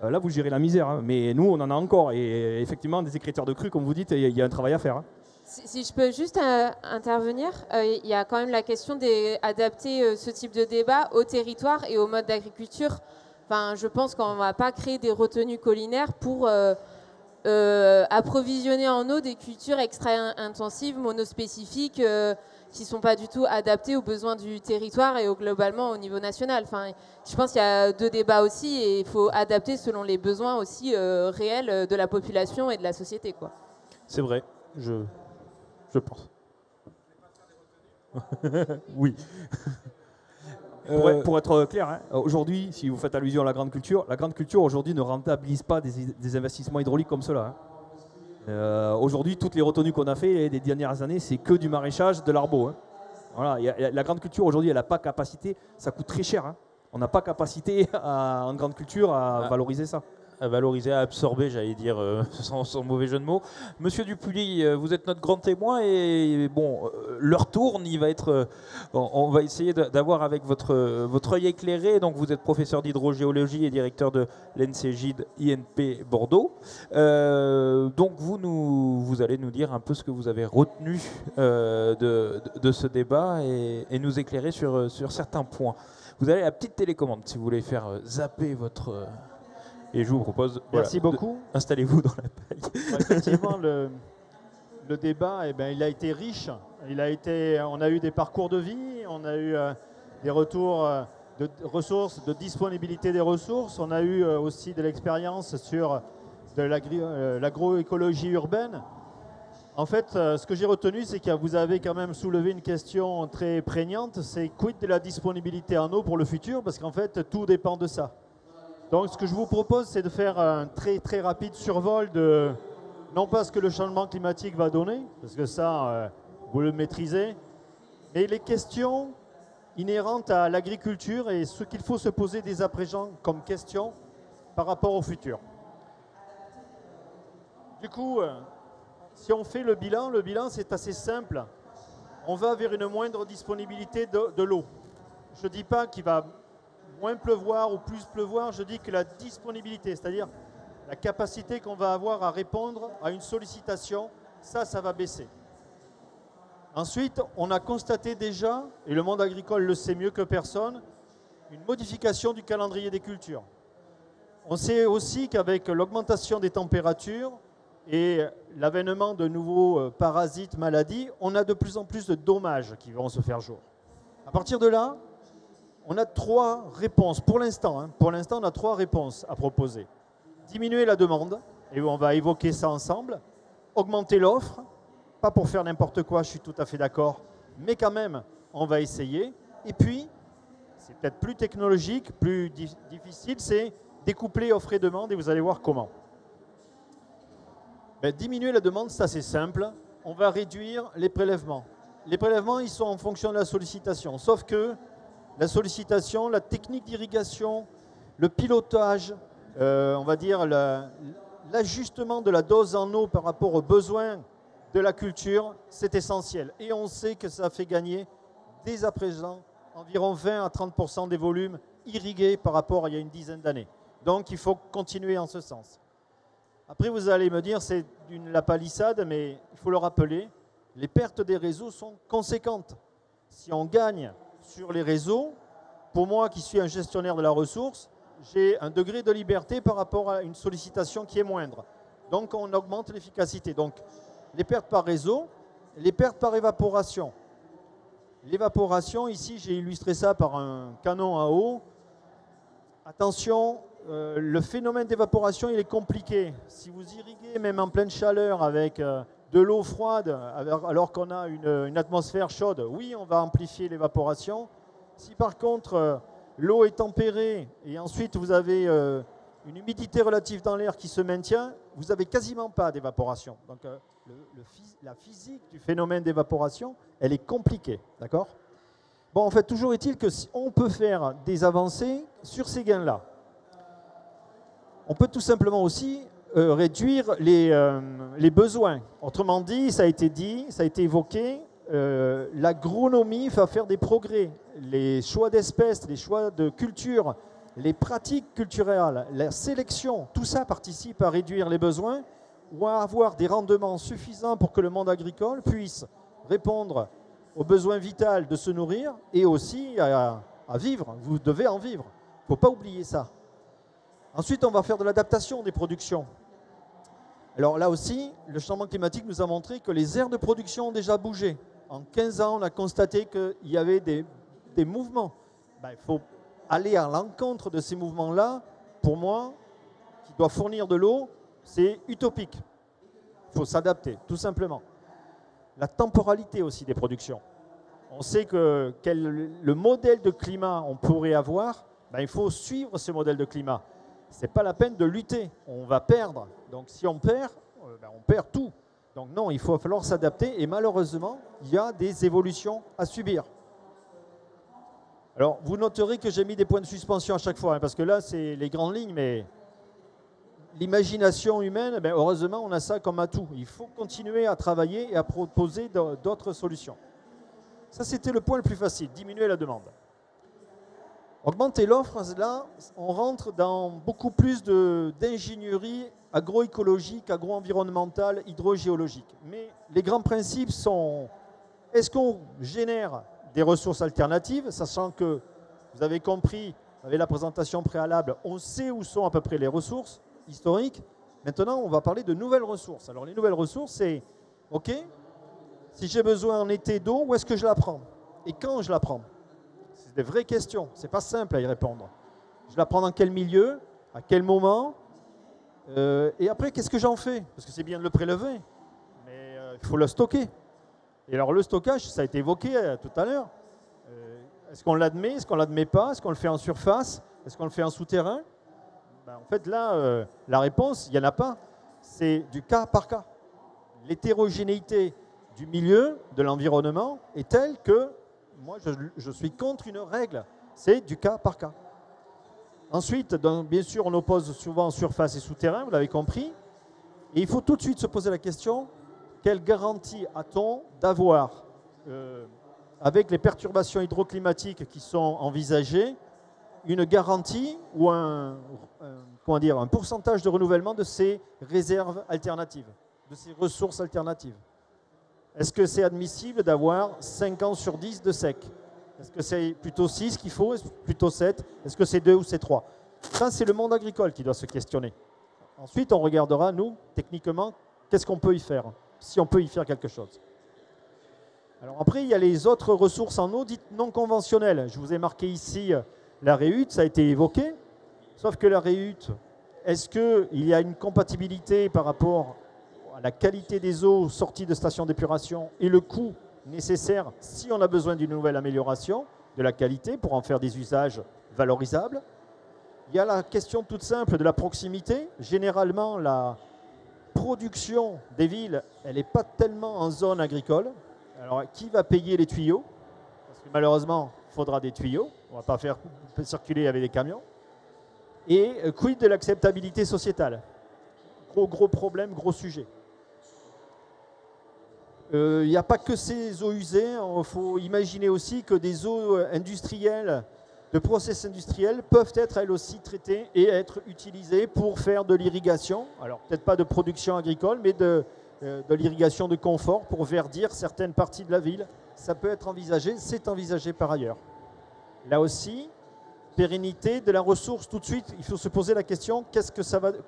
C: Là, vous gérez la misère. Mais nous, on en a encore. Et effectivement, des écréteurs de crues, comme vous dites, il y a un travail à faire.
G: Si je peux juste intervenir, il y a quand même la question d'adapter ce type de débat au territoire et au mode d'agriculture. Enfin, je pense qu'on ne va pas créer des retenues collinaires pour approvisionner en eau des cultures extra-intensives, monospécifiques, qui ne sont pas du tout adaptées aux besoins du territoire et globalement au niveau national. Enfin, je pense qu'il y a 2 débats aussi et il faut adapter selon les besoins aussi réels de la population et de la société, quoi.
A: C'est vrai, je pense. Oui.
C: Pour être clair, aujourd'hui, si vous faites allusion à la grande culture aujourd'hui ne rentabilise pas des investissements hydrauliques comme cela. Aujourd'hui, toutes les retenues qu'on a fait les dernières années, c'est que du maraîchage, de l'arbo. Voilà, la grande culture aujourd'hui, elle n'a pas capacité, ça coûte très cher. on n'a pas capacité en grande culture à valoriser ça.
A: À valoriser, à absorber, j'allais dire, sans mauvais jeu de mots. Monsieur Dupuis, vous êtes notre grand témoin et bon, l'heure tourne, il va être, on va essayer d'avoir avec votre œil éclairé. Donc vous êtes professeur d'hydrogéologie et directeur de l'ENCGID INP Bordeaux. Donc vous allez nous dire un peu ce que vous avez retenu de ce débat et nous éclairer sur certains points. Vous avez la petite télécommande si vous voulez faire zapper votre... Et je vous propose,
K: merci beaucoup.
A: Installez-vous dans la paille.
K: Effectivement, le débat, il a été riche. On a eu des parcours de vie, on a eu des retours de ressources, de disponibilité des ressources. On a eu aussi de l'expérience sur de l'agroécologie urbaine. En fait, ce que j'ai retenu, c'est que vous avez quand même soulevé une question très prégnante, c'est quid de la disponibilité en eau pour le futur, parce qu'en fait, tout dépend de ça. Donc ce que je vous propose, c'est de faire un très très rapide survol de, non pas ce que le changement climatique va donner, parce que ça, vous le maîtrisez, mais les questions inhérentes à l'agriculture et ce qu'il faut se poser dès à présent comme question par rapport au futur. Du coup, si on fait le bilan c'est assez simple. On va vers une moindre disponibilité de l'eau. Je ne dis pas qu'il va moins pleuvoir ou plus pleuvoir, je dis que la disponibilité, c'est-à-dire la capacité qu'on va avoir à répondre à une sollicitation, ça va baisser. Ensuite, on a constaté déjà, et le monde agricole le sait mieux que personne, une modification du calendrier des cultures. On sait aussi qu'avec l'augmentation des températures et l'avènement de nouveaux parasites, maladies, on a de plus en plus de dommages qui vont se faire jour. À partir de là, on a 3 réponses, pour l'instant, on a 3 réponses à proposer. Diminuer la demande, et on va évoquer ça ensemble. Augmenter l'offre, pas pour faire n'importe quoi, je suis tout à fait d'accord, mais quand même, on va essayer. Et puis, c'est peut-être plus technologique, plus difficile, c'est découpler offre et demande, et vous allez voir comment. Diminuer la demande, c'est assez simple. On va réduire les prélèvements. Les prélèvements, ils sont en fonction de la sollicitation, sauf que la sollicitation, la technique d'irrigation, le pilotage, on va dire l'ajustement de la dose en eau par rapport aux besoins de la culture, c'est essentiel. Et on sait que ça fait gagner, dès à présent, environ 20 à 30% des volumes irrigués par rapport à il y a une dizaine d'années. Donc il faut continuer en ce sens. Après, vous allez me dire, c'est la palissade, mais il faut le rappeler, les pertes des réseaux sont conséquentes. Si on gagne sur les réseaux, pour moi qui suis un gestionnaire de la ressource, j'ai un degré de liberté par rapport à une sollicitation qui est moindre. Donc on augmente l'efficacité. Donc les pertes par réseau, les pertes par évaporation. L'évaporation, ici j'ai illustré ça par un canon à eau. Attention, le phénomène d'évaporation il est compliqué. Si vous irriguez même en pleine chaleur avec de l'eau froide alors qu'on a une atmosphère chaude, oui, on va amplifier l'évaporation. Si par contre l'eau est tempérée et ensuite vous avez une humidité relative dans l'air qui se maintient, vous n'avez quasiment pas d'évaporation. Donc la physique du phénomène d'évaporation, elle est compliquée, d'accord ? Bon, en fait, toujours est-il que si on peut faire des avancées sur ces gains-là. On peut tout simplement aussi réduire les besoins. Autrement dit, ça a été évoqué, l'agronomie va faire des progrès. Les choix d'espèces, les choix de culture, les pratiques culturelles, la sélection, tout ça participe à réduire les besoins ou à avoir des rendements suffisants pour que le monde agricole puisse répondre au besoin vital de se nourrir et aussi à vivre. Vous devez en vivre. Il ne faut pas oublier ça. Ensuite, on va faire de l'adaptation des productions. Alors là aussi, le changement climatique nous a montré que les aires de production ont déjà bougé. En 15 ans, on a constaté qu'il y avait des mouvements. Il faut aller à l'encontre de ces mouvements-là. Pour moi, qui doit fournir de l'eau, c'est utopique. Il faut s'adapter, tout simplement. La temporalité aussi des productions. On sait que le modèle de climat on pourrait avoir, il faut suivre ce modèle de climat. Ce n'est pas la peine de lutter, on va perdre. Donc si on perd, on perd tout. Donc non, il va falloir s'adapter et malheureusement, il y a des évolutions à subir. Alors, vous noterez que j'ai mis des points de suspension à chaque fois, hein, parce que là, c'est les grandes lignes, mais l'imagination humaine, ben, heureusement, on a ça comme atout. Il faut continuer à travailler et à proposer d'autres solutions. Ça, c'était le point le plus facile, diminuer la demande. Augmenter l'offre, là, on rentre dans beaucoup plus d'ingénierie agroécologique, agro-environnementale, hydrogéologique. Mais les grands principes sont, est-ce qu'on génère des ressources alternatives, sachant que, vous avez compris, avec la présentation préalable, on sait où sont à peu près les ressources historiques. Maintenant, on va parler de nouvelles ressources. Alors, les nouvelles ressources, c'est, OK, si j'ai besoin en été d'eau, où est-ce que je la prends? Et quand je la prends? C'est des vraies questions. Ce n'est pas simple à y répondre. Je la prends dans quel milieu? À quel moment? Et après, qu'est-ce que j'en fais? Parce que c'est bien de le prélever, mais il faut le stocker. Et alors, le stockage, ça a été évoqué tout à l'heure. Est-ce qu'on l'admet? Est-ce qu'on ne l'admet pas? Est-ce qu'on le fait en surface? Est-ce qu'on le fait en souterrain? Ben, en fait, là, la réponse, il n'y en a pas. C'est du cas par cas. L'hétérogénéité du milieu, de l'environnement, est telle que moi, je suis contre une règle. C'est du cas par cas. Ensuite, bien sûr, on oppose souvent surface et souterrain, vous l'avez compris. Et il faut tout de suite se poser la question, quelle garantie a-t-on d'avoir, avec les perturbations hydroclimatiques qui sont envisagées, une garantie ou un pourcentage de renouvellement de ces réserves alternatives, de ces ressources alternatives? Est-ce que c'est admissible d'avoir 5 ans sur 10 de sec? Est-ce que c'est plutôt 6 qu'il faut? Est-ce plutôt 7? Est-ce que c'est 2 ou c'est 3? Ça, c'est le monde agricole qui doit se questionner. Ensuite, on regardera, nous, techniquement, qu'est-ce qu'on peut y faire, si on peut y faire quelque chose. Alors après, il y a les autres ressources en eau dites non conventionnelles. Je vous ai marqué ici la réhute, ça a été évoqué. Sauf que la réhute, est-ce qu'il y a une compatibilité par rapport à la qualité des eaux sorties de stations d'épuration et le coût nécessaire si on a besoin d'une nouvelle amélioration de la qualité pour en faire des usages valorisables? Il y a la question toute simple de la proximité. Généralement, la production des villes, elle n'est pas tellement en zone agricole. Alors, qui va payer les tuyaux? Parce que malheureusement, il faudra des tuyaux. On ne va pas faire circuler avec des camions. Et quid de l'acceptabilité sociétale? Gros problème, gros sujet. Il n'y a pas que ces eaux usées. Il faut imaginer aussi que des eaux industrielles, de process industriels, peuvent être elles aussi traitées et être utilisées pour faire de l'irrigation. Alors, peut-être pas de production agricole, mais de l'irrigation de confort pour verdir certaines parties de la ville. Ça peut être envisagé, c'est envisagé par ailleurs. Là aussi, pérennité de la ressource. Tout de suite, il faut se poser la question,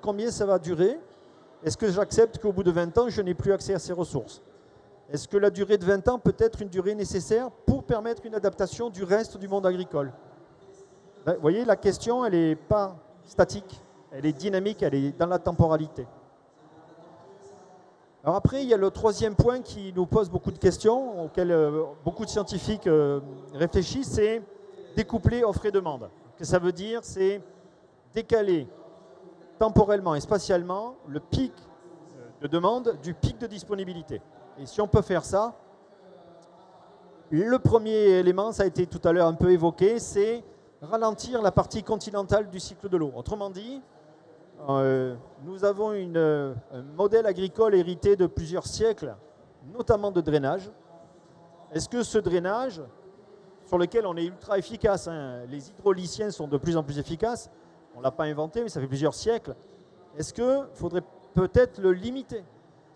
K: combien ça va durer? Est-ce que j'accepte qu'au bout de 20 ans, je n'ai plus accès à ces ressources? Est-ce que la durée de 20 ans peut être une durée nécessaire pour permettre une adaptation du reste du monde agricole? Vous voyez, la question, elle n'est pas statique, elle est dynamique, elle est dans la temporalité. Alors après, il y a le troisième point qui nous pose beaucoup de questions, auxquelles beaucoup de scientifiques réfléchissent, c'est découpler offre et demande. Ce que ça veut dire, c'est décaler temporellement et spatialement le pic de demande du pic de disponibilité. Et si on peut faire ça, le premier élément, ça a été tout à l'heure un peu évoqué, c'est ralentir la partie continentale du cycle de l'eau. Autrement dit, nous avons un modèle agricole hérité de plusieurs siècles, notamment de drainage. Est-ce que ce drainage, sur lequel on est ultra efficace, hein, les hydrauliciens sont de plus en plus efficaces, on ne l'a pas inventé, mais ça fait plusieurs siècles, est-ce qu'il faudrait peut-être le limiter?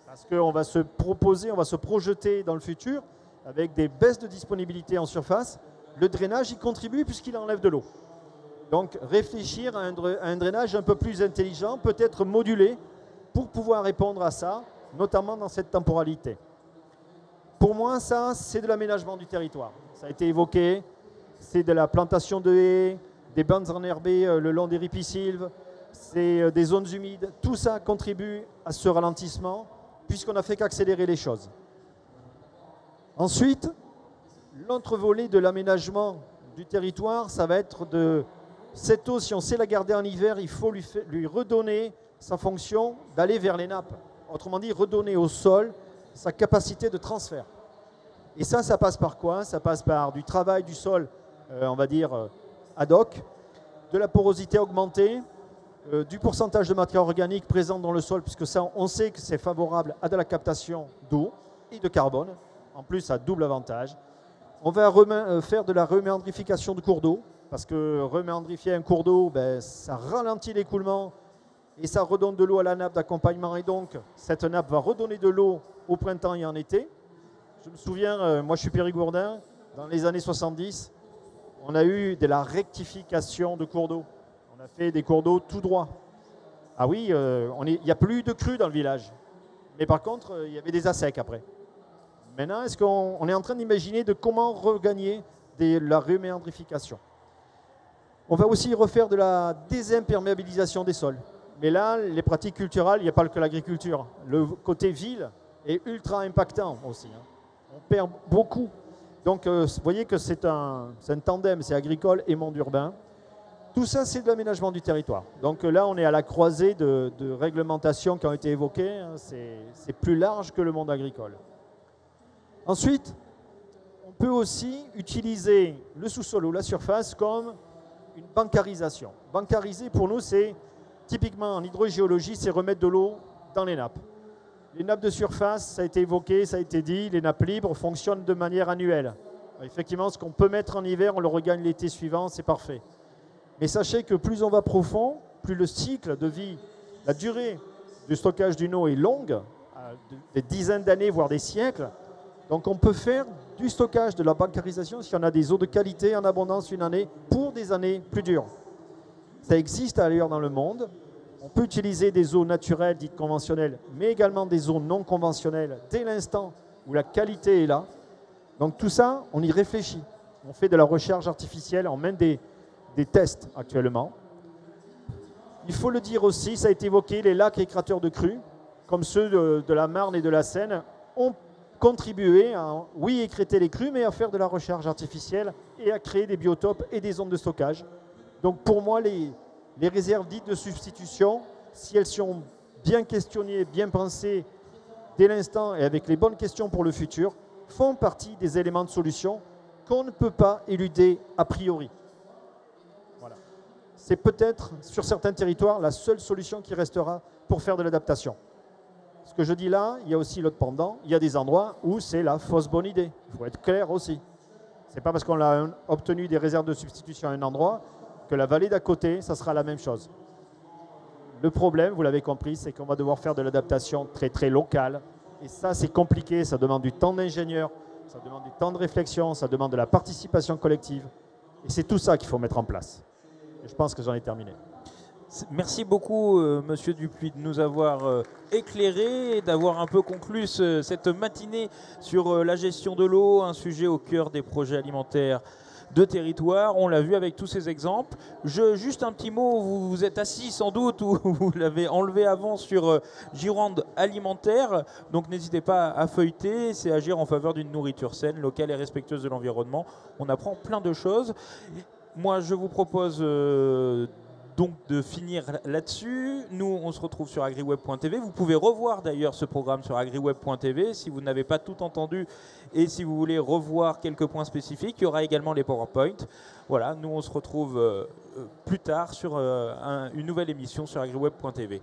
K: Parce qu'on va se proposer, on va se projeter dans le futur avec des baisses de disponibilité en surface. Le drainage y contribue puisqu'il enlève de l'eau. Donc réfléchir à un drainage un peu plus intelligent, peut-être modulé, pour pouvoir répondre à ça, notamment dans cette temporalité. Pour moi, ça, c'est de l'aménagement du territoire. Ça a été évoqué, c'est de la plantation de haies, des bandes enherbées le long des ripisylves, c'est des zones humides. Tout ça contribue à ce ralentissement, puisqu'on n'a fait qu'accélérer les choses. Ensuite, l'autre volet de l'aménagement du territoire, ça va être de cette eau, si on sait la garder en hiver, il faut lui redonner sa fonction d'aller vers les nappes. Autrement dit, redonner au sol sa capacité de transfert. Et ça passe par quoi? Ça passe par du travail du sol on va dire, ad hoc, de la porosité augmentée, du pourcentage de matière organique présente dans le sol, puisque ça, on sait que c'est favorable à de la captation d'eau et de carbone. En plus, ça a double avantage. On va faire de la reméandrification de cours d'eau, parce que reméandrifier un cours d'eau, ben, ça ralentit l'écoulement et ça redonne de l'eau à la nappe d'accompagnement. Et donc, cette nappe va redonner de l'eau au printemps et en été. Je me souviens, moi je suis périgourdin, dans les années 70, on a eu de la rectification de cours d'eau. On a fait des cours d'eau tout droit. Ah oui, il n'y a plus de crues dans le village. Mais par contre, il y avait des assecs après. Maintenant, est-ce qu'on est en train d'imaginer de comment regagner la reméandrification? On va aussi refaire de la désimperméabilisation des sols. Mais là, les pratiques culturales, il n'y a pas que l'agriculture. Le côté ville est ultra impactant aussi. On perd beaucoup. Donc, vous voyez que c'est un tandem, c'est agricole et monde urbain. Tout ça, c'est de l'aménagement du territoire. Donc là, on est à la croisée de réglementations qui ont été évoquées. C'est plus large que le monde agricole. Ensuite, on peut aussi utiliser le sous-sol ou la surface comme une bancarisation. Bancariser, pour nous, c'est typiquement en hydrogéologie, c'est remettre de l'eau dans les nappes. Les nappes de surface, ça a été évoqué, ça a été dit, les nappes libres fonctionnent de manière annuelle. Effectivement, ce qu'on peut mettre en hiver, on le regagne l'été suivant, c'est parfait. Mais sachez que plus on va profond, plus le cycle de vie, la durée du stockage d'une eau est longue, des dizaines d'années, voire des siècles. Donc on peut faire du stockage, de la bancarisation, si on a des eaux de qualité en abondance une année, pour des années plus dures. Ça existe ailleurs dans le monde. On peut utiliser des eaux naturelles, dites conventionnelles, mais également des eaux non conventionnelles, dès l'instant où la qualité est là. Donc tout ça, on y réfléchit. On fait de la recherche artificielle, on mène des tests actuellement. Il faut le dire aussi, ça a été évoqué, les lacs et cratères de crues, comme ceux de la Marne et de la Seine, ont contribué à, oui, écrêter les crues, mais à faire de la recherche artificielle et à créer des biotopes et des zones de stockage. Donc pour moi, les réserves dites de substitution, si elles sont bien questionnées, bien pensées dès l'instant et avec les bonnes questions pour le futur, font partie des éléments de solution qu'on ne peut pas éluder a priori. Voilà. C'est peut-être, sur certains territoires, la seule solution qui restera pour faire de l'adaptation. Ce que je dis là, il y a aussi l'autre pendant, il y a des endroits où c'est la fausse bonne idée. Il faut être clair aussi. Ce n'est pas parce qu'on a obtenu des réserves de substitution à un endroit que la vallée d'à côté, ça sera la même chose. Le problème, vous l'avez compris, c'est qu'on va devoir faire de l'adaptation très très locale. Et ça, c'est compliqué, ça demande du temps d'ingénieur, ça demande du temps de réflexion, ça demande de la participation collective. Et c'est tout ça qu'il faut mettre en place. Et je pense que j'en ai terminé.
A: Merci beaucoup, Monsieur Dupuis, de nous avoir éclairé et d'avoir un peu conclu cette matinée sur la gestion de l'eau, un sujet au cœur des projets alimentaires de territoire. On l'a vu avec tous ces exemples. Juste un petit mot, vous vous êtes assis sans doute ou vous l'avez enlevé avant sur Gironde alimentaire. Donc n'hésitez pas à feuilleter, c'est agir en faveur d'une nourriture saine, locale et respectueuse de l'environnement. On apprend plein de choses. Moi, je vous propose donc de finir là-dessus. Nous, on se retrouve sur agriweb.tv. Vous pouvez revoir d'ailleurs ce programme sur agriweb.tv si vous n'avez pas tout entendu et si vous voulez revoir quelques points spécifiques. Il y aura également les PowerPoint. Voilà, nous on se retrouve plus tard sur une nouvelle émission sur agriweb.tv.